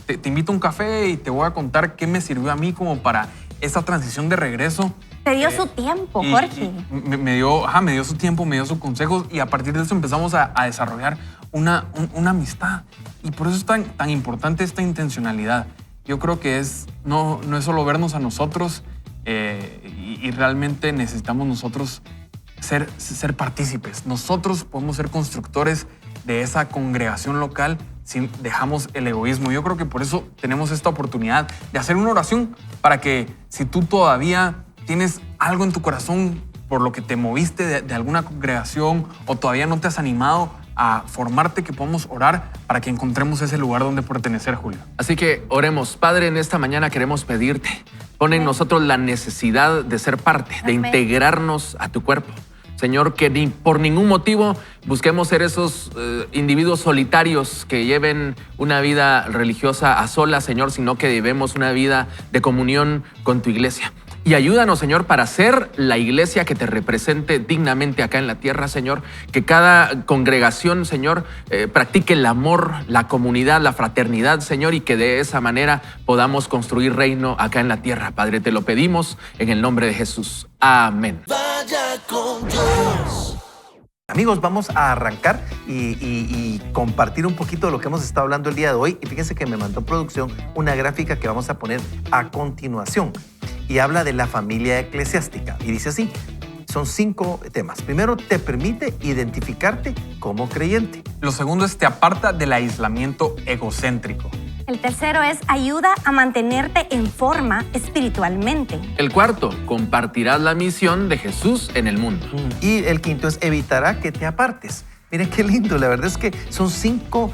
te invito a un café y te voy a contar qué me sirvió a mí como para esa transición de regreso. Te dio su tiempo, Y- Jorge. y me dio su tiempo, me dio sus consejos y a partir de eso empezamos a desarrollar una amistad. Y por eso es tan importante esta intencionalidad. Yo creo que no es solo vernos a nosotros y realmente necesitamos nosotros ser partícipes. Nosotros podemos ser constructores de esa congregación local si dejamos el egoísmo. Yo creo que por eso tenemos esta oportunidad de hacer una oración para que si tú todavía tienes algo en tu corazón por lo que te moviste de alguna congregación o todavía no te has animado a formarte, que podamos orar para que encontremos ese lugar donde pertenecer, Julio. Así que oremos. Padre, en esta mañana queremos pedirte, pon en nosotros la necesidad de ser parte, de Amén. integrarnos a tu cuerpo. Señor, que ni por ningún motivo busquemos ser esos individuos solitarios que lleven una vida religiosa a solas, Señor, sino que llevemos una vida de comunión con tu iglesia. Y ayúdanos, Señor, para ser la iglesia que te represente dignamente acá en la tierra, Señor. Que cada congregación, Señor, practique el amor, la comunidad, la fraternidad, Señor, y que de esa manera podamos construir reino acá en la tierra. Padre, te lo pedimos en el nombre de Jesús. Amén. Amigos, vamos a arrancar y compartir un poquito de lo que hemos estado hablando el día de hoy. Y fíjense que me mandó producción una gráfica que vamos a poner a continuación. Y habla de la familia eclesiástica. Y dice así, son 5 temas. Primero, te permite identificarte como creyente. Lo segundo es te aparta del aislamiento egocéntrico. El tercero es ayuda a mantenerte en forma espiritualmente. El cuarto, compartirás la misión de Jesús en el mundo. Y el quinto es evitará que te apartes. Miren qué lindo, la verdad es que son 5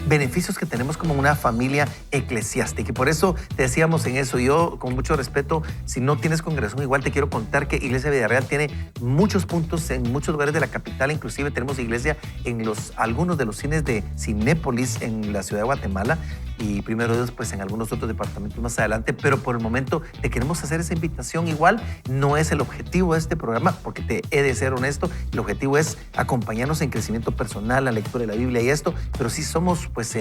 beneficios que tenemos como una familia eclesiástica. Y por eso te decíamos en eso, yo con mucho respeto, si no tienes congregación, igual te quiero contar que Iglesia Villarreal tiene muchos puntos en muchos lugares de la capital, inclusive tenemos iglesia en algunos de los cines de Cinépolis en la ciudad de Guatemala y primero Dios pues en algunos otros departamentos más adelante, pero por el momento te queremos hacer esa invitación. Igual no es el objetivo de este programa, porque te he de ser honesto, el objetivo es acompañarnos en crecimiento personal, la lectura de la Biblia y esto, pero sí somos pues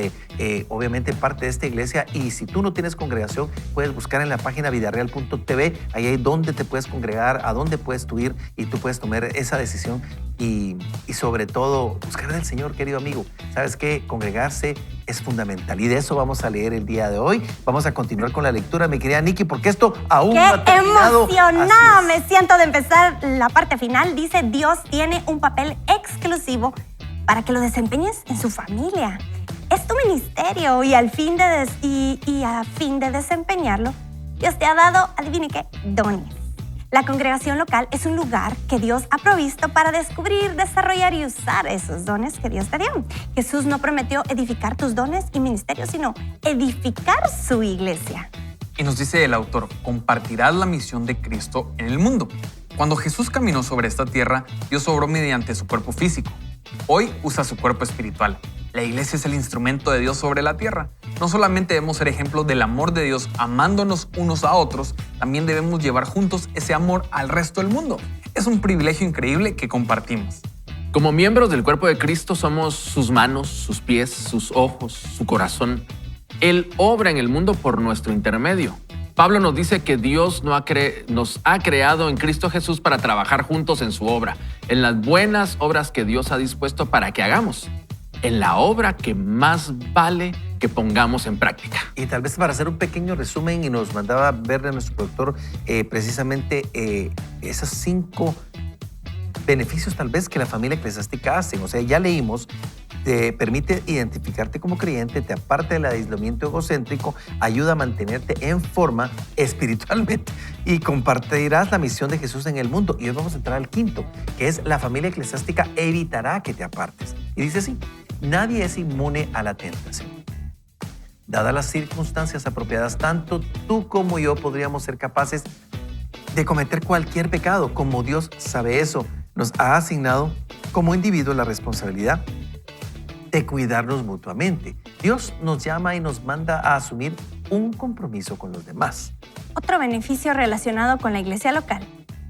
obviamente parte de esta iglesia, y si tú no tienes congregación puedes buscar en la página vidarreal.tv, ahí hay donde te puedes congregar, a dónde puedes tú ir y tú puedes tomar esa decisión y sobre todo buscar del Señor, querido amigo. ¿Sabes qué? Congregarse es fundamental y de eso vamos a leer el día de hoy. Vamos a continuar con la lectura, mi querida Nikki, porque esto aún ¡Qué no ha terminado. emocionada Así es. me siento de empezar la parte final! Dice, Dios tiene un papel exclusivo para que lo desempeñes en su familia. Es tu ministerio y a fin de desempeñarlo, Dios te ha dado, adivine qué, dones. La congregación local es un lugar que Dios ha provisto para descubrir, desarrollar y usar esos dones que Dios te dio. Jesús no prometió edificar tus dones y ministerios, sino edificar su iglesia. Y nos dice el autor, compartirás la misión de Cristo en el mundo. Cuando Jesús caminó sobre esta tierra, Dios obró mediante su cuerpo físico. Hoy usa su cuerpo espiritual. La iglesia es el instrumento de Dios sobre la tierra. No solamente debemos ser ejemplos del amor de Dios amándonos unos a otros, también debemos llevar juntos ese amor al resto del mundo. Es un privilegio increíble que compartimos. Como miembros del cuerpo de Cristo somos sus manos, sus pies, sus ojos, su corazón. Él obra en el mundo por nuestro intermedio. Pablo nos dice que Dios nos ha creado en Cristo Jesús para trabajar juntos en su obra, en las buenas obras que Dios ha dispuesto para que hagamos, en la obra que más vale que pongamos en práctica. Y tal vez para hacer un pequeño resumen, y nos mandaba ver de nuestro productor precisamente esos 5 beneficios tal vez que la familia eclesiástica hace. O sea, ya leímos, te permite identificarte como creyente, te aparta del aislamiento egocéntrico, ayuda a mantenerte en forma espiritualmente y compartirás la misión de Jesús en el mundo. Y hoy vamos a entrar al 5, que es la familia eclesiástica evitará que te apartes. Y dice así, nadie es inmune a la tentación. Dadas las circunstancias apropiadas, tanto tú como yo podríamos ser capaces de cometer cualquier pecado. Como Dios sabe eso, nos ha asignado como individuos la responsabilidad de cuidarnos mutuamente. Dios nos llama y nos manda a asumir un compromiso con los demás. Otro beneficio relacionado con la iglesia local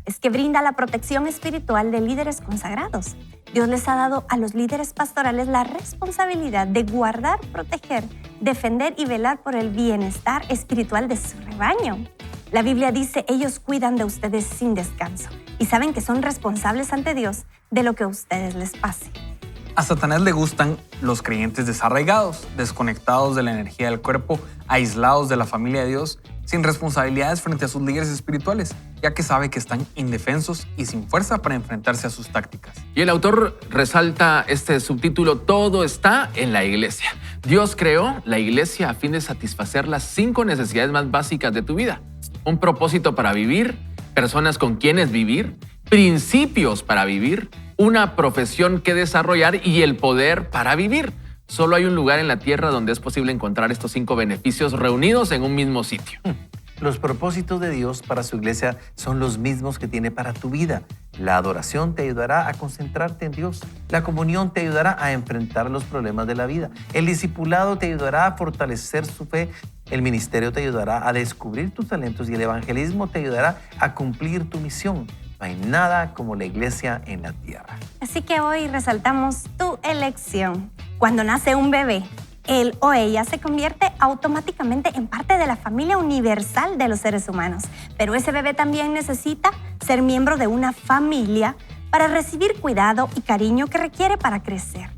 es que brinda la protección espiritual de líderes consagrados. Dios les ha dado a los líderes pastorales la responsabilidad de guardar, proteger, defender y velar por el bienestar espiritual de su rebaño. La Biblia dice, ellos cuidan de ustedes sin descanso y saben que son responsables ante Dios de lo que a ustedes les pase. A Satanás le gustan los creyentes desarraigados, desconectados de la energía del cuerpo, aislados de la familia de Dios, sin responsabilidades frente a sus líderes espirituales, ya que sabe que están indefensos y sin fuerza para enfrentarse a sus tácticas. Y el autor resalta este subtítulo, todo está en la iglesia. Dios creó la iglesia a fin de satisfacer las 5 necesidades más básicas de tu vida. Un propósito para vivir, personas con quienes vivir, principios para vivir, una profesión que desarrollar y el poder para vivir. Solo hay un lugar en la tierra donde es posible encontrar estos 5 beneficios reunidos en un mismo sitio. Los propósitos de Dios para su iglesia son los mismos que tiene para tu vida. La adoración te ayudará a concentrarte en Dios. La comunión te ayudará a enfrentar los problemas de la vida. El discipulado te ayudará a fortalecer su fe. El ministerio te ayudará a descubrir tus talentos y el evangelismo te ayudará a cumplir tu misión. No hay nada como la iglesia en la tierra. Así que hoy resaltamos tu elección. Cuando nace un bebé, él o ella se convierte automáticamente en parte de la familia universal de los seres humanos. Pero ese bebé también necesita ser miembro de una familia para recibir cuidado y cariño que requiere para crecer,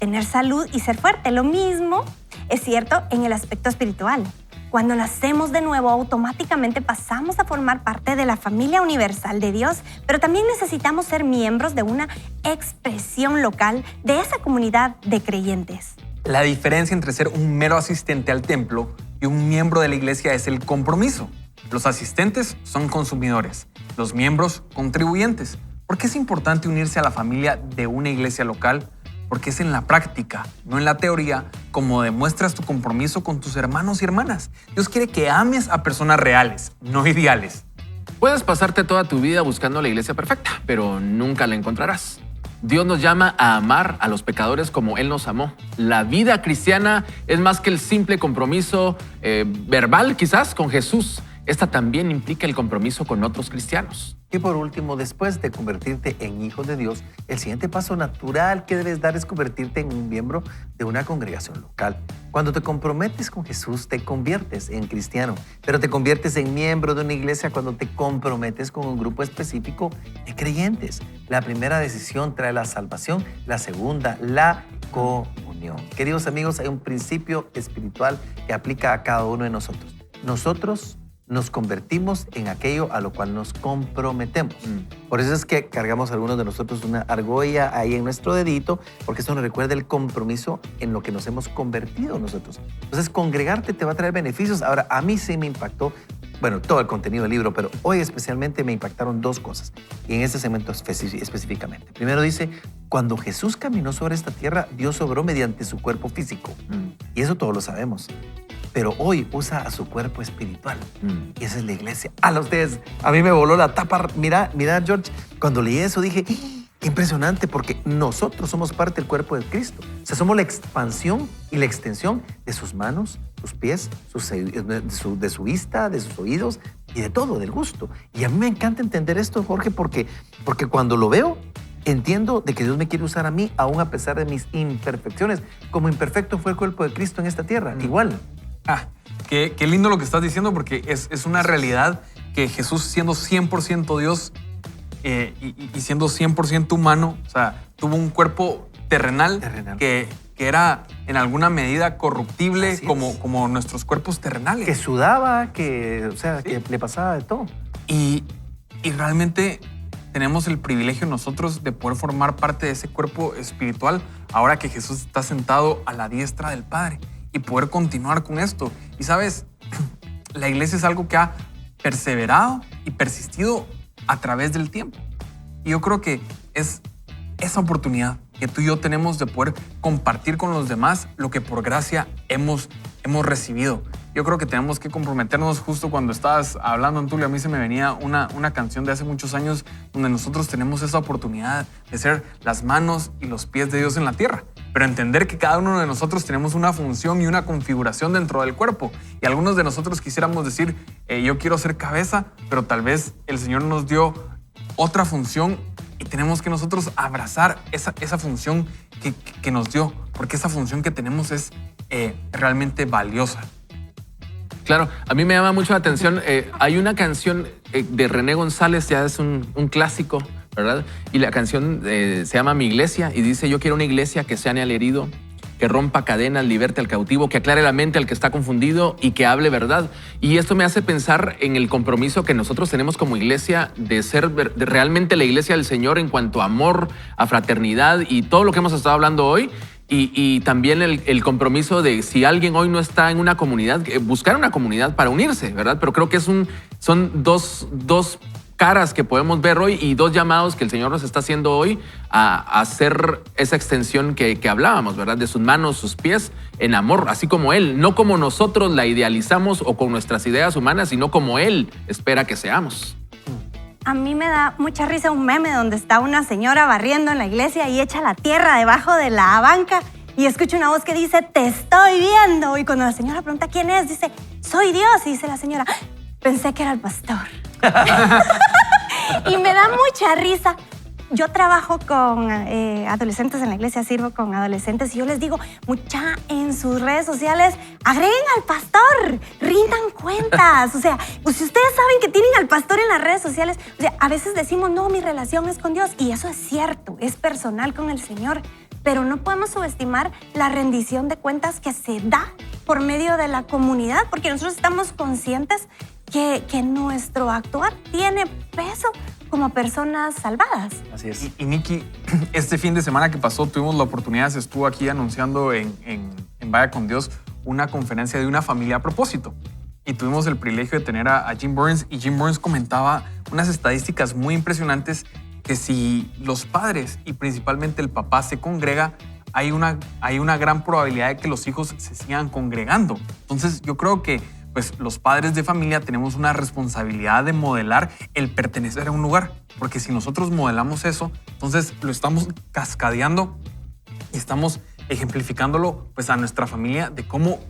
tener salud y ser fuerte. Lo mismo es cierto en el aspecto espiritual. Cuando nacemos de nuevo, automáticamente pasamos a formar parte de la familia universal de Dios, pero también necesitamos ser miembros de una expresión local de esa comunidad de creyentes. La diferencia entre ser un mero asistente al templo y un miembro de la iglesia es el compromiso. Los asistentes son consumidores, los miembros contribuyentes. ¿Por qué es importante unirse a la familia de una iglesia local? Porque es en la práctica, no en la teoría, como demuestras tu compromiso con tus hermanos y hermanas. Dios quiere que ames a personas reales, no ideales. Puedes pasarte toda tu vida buscando la iglesia perfecta, pero nunca la encontrarás. Dios nos llama a amar a los pecadores como Él nos amó. La vida cristiana es más que el simple compromiso verbal, quizás, con Jesús. Esta también implica el compromiso con otros cristianos. Y por último, después de convertirte en hijo de Dios, el siguiente paso natural que debes dar es convertirte en un miembro de una congregación local. Cuando te comprometes con Jesús, te conviertes en cristiano, pero te conviertes en miembro de una iglesia cuando te comprometes con un grupo específico de creyentes. La primera decisión trae la salvación, la segunda, la comunión. Queridos amigos, hay un principio espiritual que aplica a cada uno de nosotros. Nosotros nos convertimos en aquello a lo cual nos comprometemos. Por eso es que cargamos algunos de nosotros una argolla ahí en nuestro dedito, porque eso nos recuerda el compromiso en lo que nos hemos convertido nosotros. Entonces, congregarte te va a traer beneficios. Ahora, a mí sí me impactó bueno, todo el contenido del libro, pero hoy especialmente me impactaron dos cosas, y en este segmento específicamente. Primero dice, cuando Jesús caminó sobre esta tierra, Dios obró mediante su cuerpo físico. Y eso todos lo sabemos. Pero hoy usa a su cuerpo espiritual. Y esa es la iglesia. A mí me voló la tapa. Mira, George, cuando leí eso dije, qué impresionante, porque nosotros somos parte del cuerpo de Cristo. O sea, somos la expansión y la extensión de sus manos, sus pies, de su vista, de sus oídos y de todo, del gusto. Y a mí me encanta entender esto, Jorge, porque cuando lo veo, entiendo de que Dios me quiere usar a mí, aún a pesar de mis imperfecciones. Como imperfecto fue el cuerpo de Cristo en esta tierra, igual. Qué lindo lo que estás diciendo, porque es una realidad que Jesús, siendo 100% Dios y siendo 100% humano, o sea, tuvo un cuerpo terrenal. Que era en alguna medida corruptible como nuestros cuerpos terrenales. Que sudaba, que le pasaba de todo. Y realmente tenemos el privilegio nosotros de poder formar parte de ese cuerpo espiritual ahora que Jesús está sentado a la diestra del Padre y poder continuar con esto. Y sabes, la iglesia es algo que ha perseverado y persistido a través del tiempo. Y yo creo que es esa oportunidad que tú y yo tenemos de poder compartir con los demás lo que por gracia hemos recibido. Yo creo que tenemos que comprometernos. Justo cuando estabas hablando, Antulio, a mí se me venía una canción de hace muchos años donde nosotros tenemos esa oportunidad de ser las manos y los pies de Dios en la tierra, pero entender que cada uno de nosotros tenemos una función y una configuración dentro del cuerpo. Y algunos de nosotros quisiéramos decir, yo quiero ser cabeza, pero tal vez el Señor nos dio otra función y tenemos que nosotros abrazar esa función que nos dio, porque esa función que tenemos es realmente valiosa. Claro, a mí me llama mucho la atención. Hay una canción de René González, ya es un clásico, ¿verdad? Y la canción se llama Mi Iglesia y dice, yo quiero una iglesia que sane al herido, que rompa cadenas, liberte al cautivo, que aclare la mente al que está confundido y que hable verdad. Y esto me hace pensar en el compromiso que nosotros tenemos como iglesia de ser realmente la iglesia del Señor en cuanto a amor, a fraternidad y todo lo que hemos estado hablando hoy. Y también el compromiso de si alguien hoy no está en una comunidad, buscar una comunidad para unirse, ¿verdad? Pero creo que son dos caras que podemos ver hoy y dos llamados que el Señor nos está haciendo hoy a hacer esa extensión que hablábamos, ¿verdad? De sus manos, sus pies, en amor, así como Él. No como nosotros la idealizamos o con nuestras ideas humanas, sino como Él espera que seamos. A mí me da mucha risa un meme donde está una señora barriendo en la iglesia y echa la tierra debajo de la banca y escucha una voz que dice, te estoy viendo. Y cuando la señora pregunta quién es, dice, soy Dios. Y dice la señora, pensé que era el pastor. Y me da mucha risa. Yo trabajo con adolescentes en la iglesia, sirvo con adolescentes y yo les digo, mucha, en sus redes sociales, agreguen al pastor, rindan cuentas. O sea, pues si ustedes saben que tienen al pastor en las redes sociales, o sea, a veces decimos, no, mi relación es con Dios. Y eso es cierto, es personal con el Señor. Pero no podemos subestimar la rendición de cuentas que se da por medio de la comunidad, porque nosotros estamos conscientes que nuestro actuar tiene peso como personas salvadas. Así es. Y Nikki, este fin de semana que pasó tuvimos la oportunidad, se estuvo aquí anunciando en Vaya con Dios una conferencia de una familia a propósito. Y tuvimos el privilegio de tener a Jim Burns y Jim Burns comentaba unas estadísticas muy impresionantes que si los padres y principalmente el papá se congrega, hay una gran probabilidad de que los hijos se sigan congregando. Entonces yo creo que pues los padres de familia tenemos una responsabilidad de modelar el pertenecer a un lugar, porque si nosotros modelamos eso, entonces lo estamos cascadeando y estamos ejemplificándolo pues a nuestra familia de cómo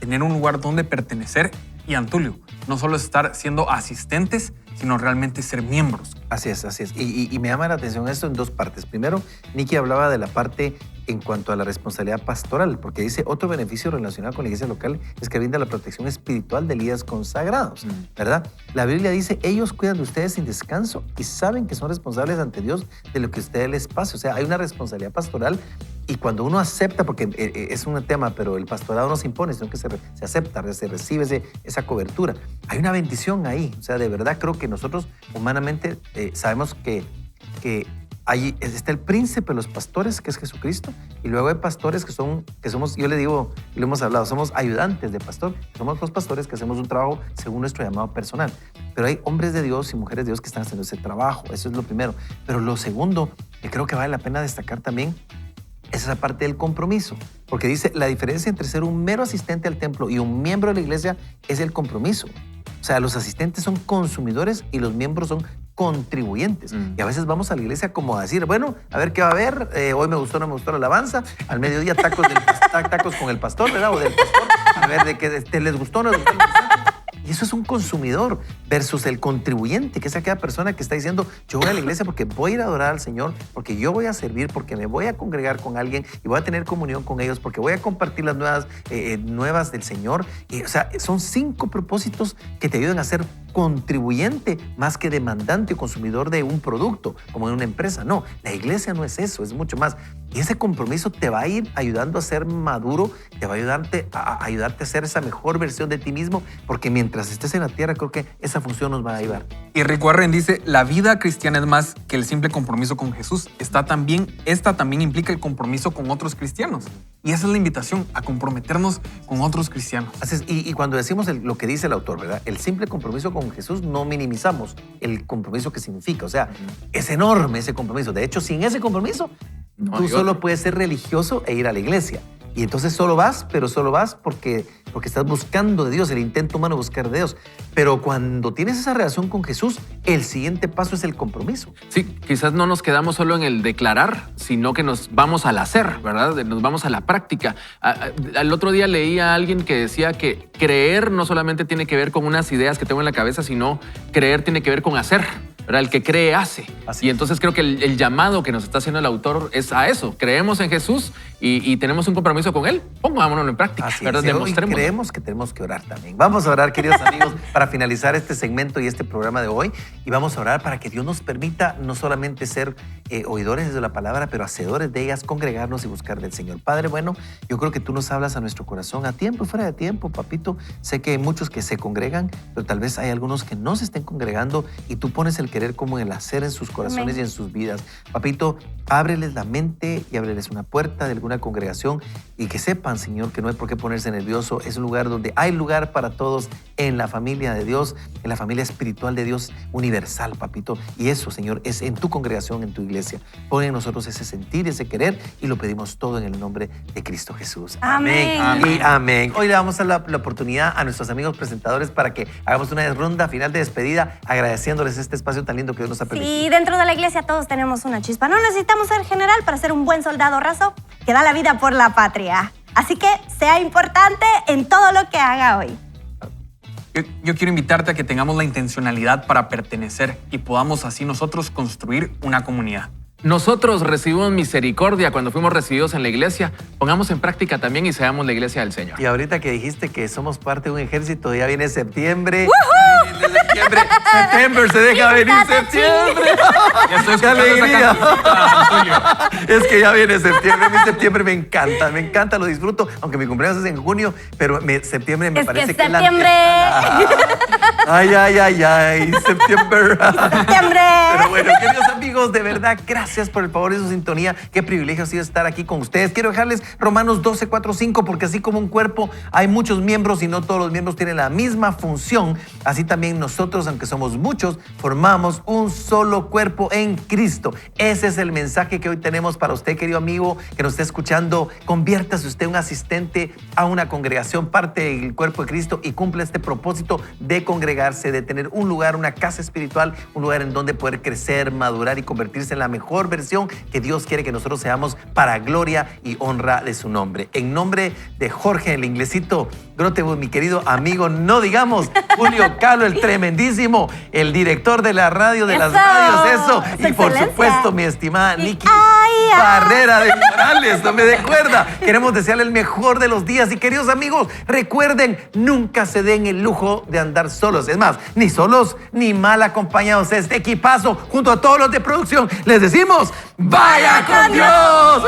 tener un lugar donde pertenecer. Y Antulio, no solo estar siendo asistentes, sino realmente ser miembros. Así es, así es. Y me llama la atención esto en dos partes. Primero, Nikki hablaba de la parte en cuanto a la responsabilidad pastoral, porque dice otro beneficio relacionado con la iglesia local es que brinda la protección espiritual de líderes consagrados, ¿verdad? La Biblia dice, ellos cuidan de ustedes sin descanso y saben que son responsables ante Dios de lo que ustedes les pase. O sea, hay una responsabilidad pastoral y cuando uno acepta, porque es un tema, pero el pastorado no se impone, sino que se acepta, se recibe esa cobertura. Hay una bendición ahí. O sea, de verdad creo que nosotros humanamente sabemos que ahí está el príncipe de los pastores, que es Jesucristo, y luego hay pastores que somos, yo le digo, y lo hemos hablado, somos ayudantes de pastor. Somos los pastores que hacemos un trabajo según nuestro llamado personal. Pero hay hombres de Dios y mujeres de Dios que están haciendo ese trabajo. Eso es lo primero. Pero lo segundo, que creo que vale la pena destacar también, es esa parte del compromiso. Porque dice, la diferencia entre ser un mero asistente al templo y un miembro de la iglesia es el compromiso. O sea, los asistentes son consumidores y los miembros son contribuyentes. Y a veces vamos a la iglesia como a decir, bueno, a ver qué va a haber, hoy me gustó, no me gustó la alabanza, al mediodía tacos con el pastor, ¿verdad? O del pastor, a ver de qué les gustó, no les gustó. Y eso es un consumidor versus el contribuyente, que es aquella persona que está diciendo, yo voy a la iglesia porque voy a ir a adorar al Señor, porque yo voy a servir, porque me voy a congregar con alguien y voy a tener comunión con ellos, porque voy a compartir las nuevas del Señor. Y, o sea, son 5 propósitos que te ayudan a ser contribuyente más que demandante o consumidor de un producto, como en una empresa. No, la iglesia no es eso, es mucho más. Y ese compromiso te va a ir ayudando a ser maduro, te va a ayudarte a ser esa mejor versión de ti mismo, porque mientras estés en la tierra, creo que esa función nos va a ayudar. Y Rick Warren dice, la vida cristiana es más que el simple compromiso con Jesús. Esta también implica el compromiso con otros cristianos. Y esa es la invitación, a comprometernos con otros cristianos. Así es, y cuando decimos lo que dice el autor, ¿verdad? El simple compromiso con Jesús, no minimizamos el compromiso que significa. O sea, es enorme ese compromiso. De hecho, sin ese compromiso, tú solo puedes ser religioso e ir a la iglesia. Y entonces solo vas, pero solo vas porque estás buscando de Dios, el intento humano de buscar de Dios. Pero cuando tienes esa relación con Jesús, el siguiente paso es el compromiso. Sí, quizás no nos quedamos solo en el declarar, sino que nos vamos al hacer, ¿verdad? Nos vamos a la práctica. Al otro día leí a alguien que decía que creer no solamente tiene que ver con unas ideas que tengo en la cabeza, sino creer tiene que ver con hacer. ¿Verdad? El que cree hace. Y entonces creo que el llamado que nos está haciendo el autor es a eso. Creemos en Jesús y tenemos un compromiso con Él. Pongámonos en práctica. Así ¿verdad? es. Y creemos que tenemos que orar también. Vamos a orar, queridos amigos, para finalizar este segmento y este programa de hoy. Y vamos a orar para que Dios nos permita no solamente ser oidores de la palabra, pero hacedores de ellas, congregarnos y buscar del Señor. Padre, bueno, yo creo que tú nos hablas a nuestro corazón a tiempo y fuera de tiempo, papito. Sé que hay muchos que se congregan, pero tal vez hay algunos que no se estén congregando y tú pones el querer como el hacer en sus corazones y en sus vidas. Papito, ábreles la mente y ábreles una puerta de alguna congregación y que sepan, Señor, que no hay por qué ponerse nervioso. Es un lugar donde hay lugar para todos en la familia de Dios, en la familia espiritual de Dios universal, papito. Y eso, Señor, es en tu congregación, en tu iglesia. Pon en nosotros ese sentir, ese querer y lo pedimos todo en el nombre de Cristo Jesús. Amén. Y amén. Hoy le damos a la oportunidad a nuestros amigos presentadores para que hagamos una ronda final de despedida agradeciéndoles este espacio tan lindo que Dios nos ha permitido. Sí, dentro de la iglesia todos tenemos una chispa. No necesitamos ser general para ser un buen soldado raso que da la vida por la patria. Así que sea importante en todo lo que haga hoy. Yo quiero invitarte a que tengamos la intencionalidad para pertenecer y podamos así nosotros construir una comunidad. Nosotros recibimos misericordia cuando fuimos recibidos en la iglesia. Pongamos en práctica también y seamos la iglesia del Señor. Y ahorita que dijiste que somos parte de un ejército, ya viene septiembre. ¡Woohoo! Septiembre se deja venir septiembre. Ya estoy ¡Qué escuchando esa alegría! canción. Es que ya viene septiembre. A mí septiembre me encanta, lo disfruto. Aunque mi cumpleaños es en junio, pero septiembre me parece que es la septiembre. Ay, septiembre. Septiembre. Pero bueno, queridos amigos, de verdad, gracias por el favor de su sintonía. Qué privilegio ha sido estar aquí con ustedes. Quiero dejarles Romanos 12, 4, 5, porque así como un cuerpo hay muchos miembros y no todos los miembros tienen la misma función, así también nosotros, aunque somos muchos, formamos un solo cuerpo en Cristo. Ese es el mensaje que hoy tenemos para usted, querido amigo, que nos está escuchando. Conviértase usted un asistente a una congregación, parte del cuerpo de Cristo, y cumpla este propósito de congregarse, de tener un lugar, una casa espiritual, un lugar en donde poder crecer, madurar y convertirse en la mejor versión que Dios quiere que nosotros seamos para gloria y honra de su nombre. En nombre de Jorge, el inglesito Grotewood, mi querido amigo, no digamos, Julio Calo, el tremendísimo, el director de la radio, de las radios, eso. Y por supuesto, mi estimada Nikki Barrera de Morales, no me dé cuerda. Queremos desearle el mejor de los días. Y queridos amigos, recuerden, nunca se den el lujo de andar solos. Es más, ni solos ni mal acompañados. Este equipazo, junto a todos los de producción, les decimos, ¡vaya con Dios!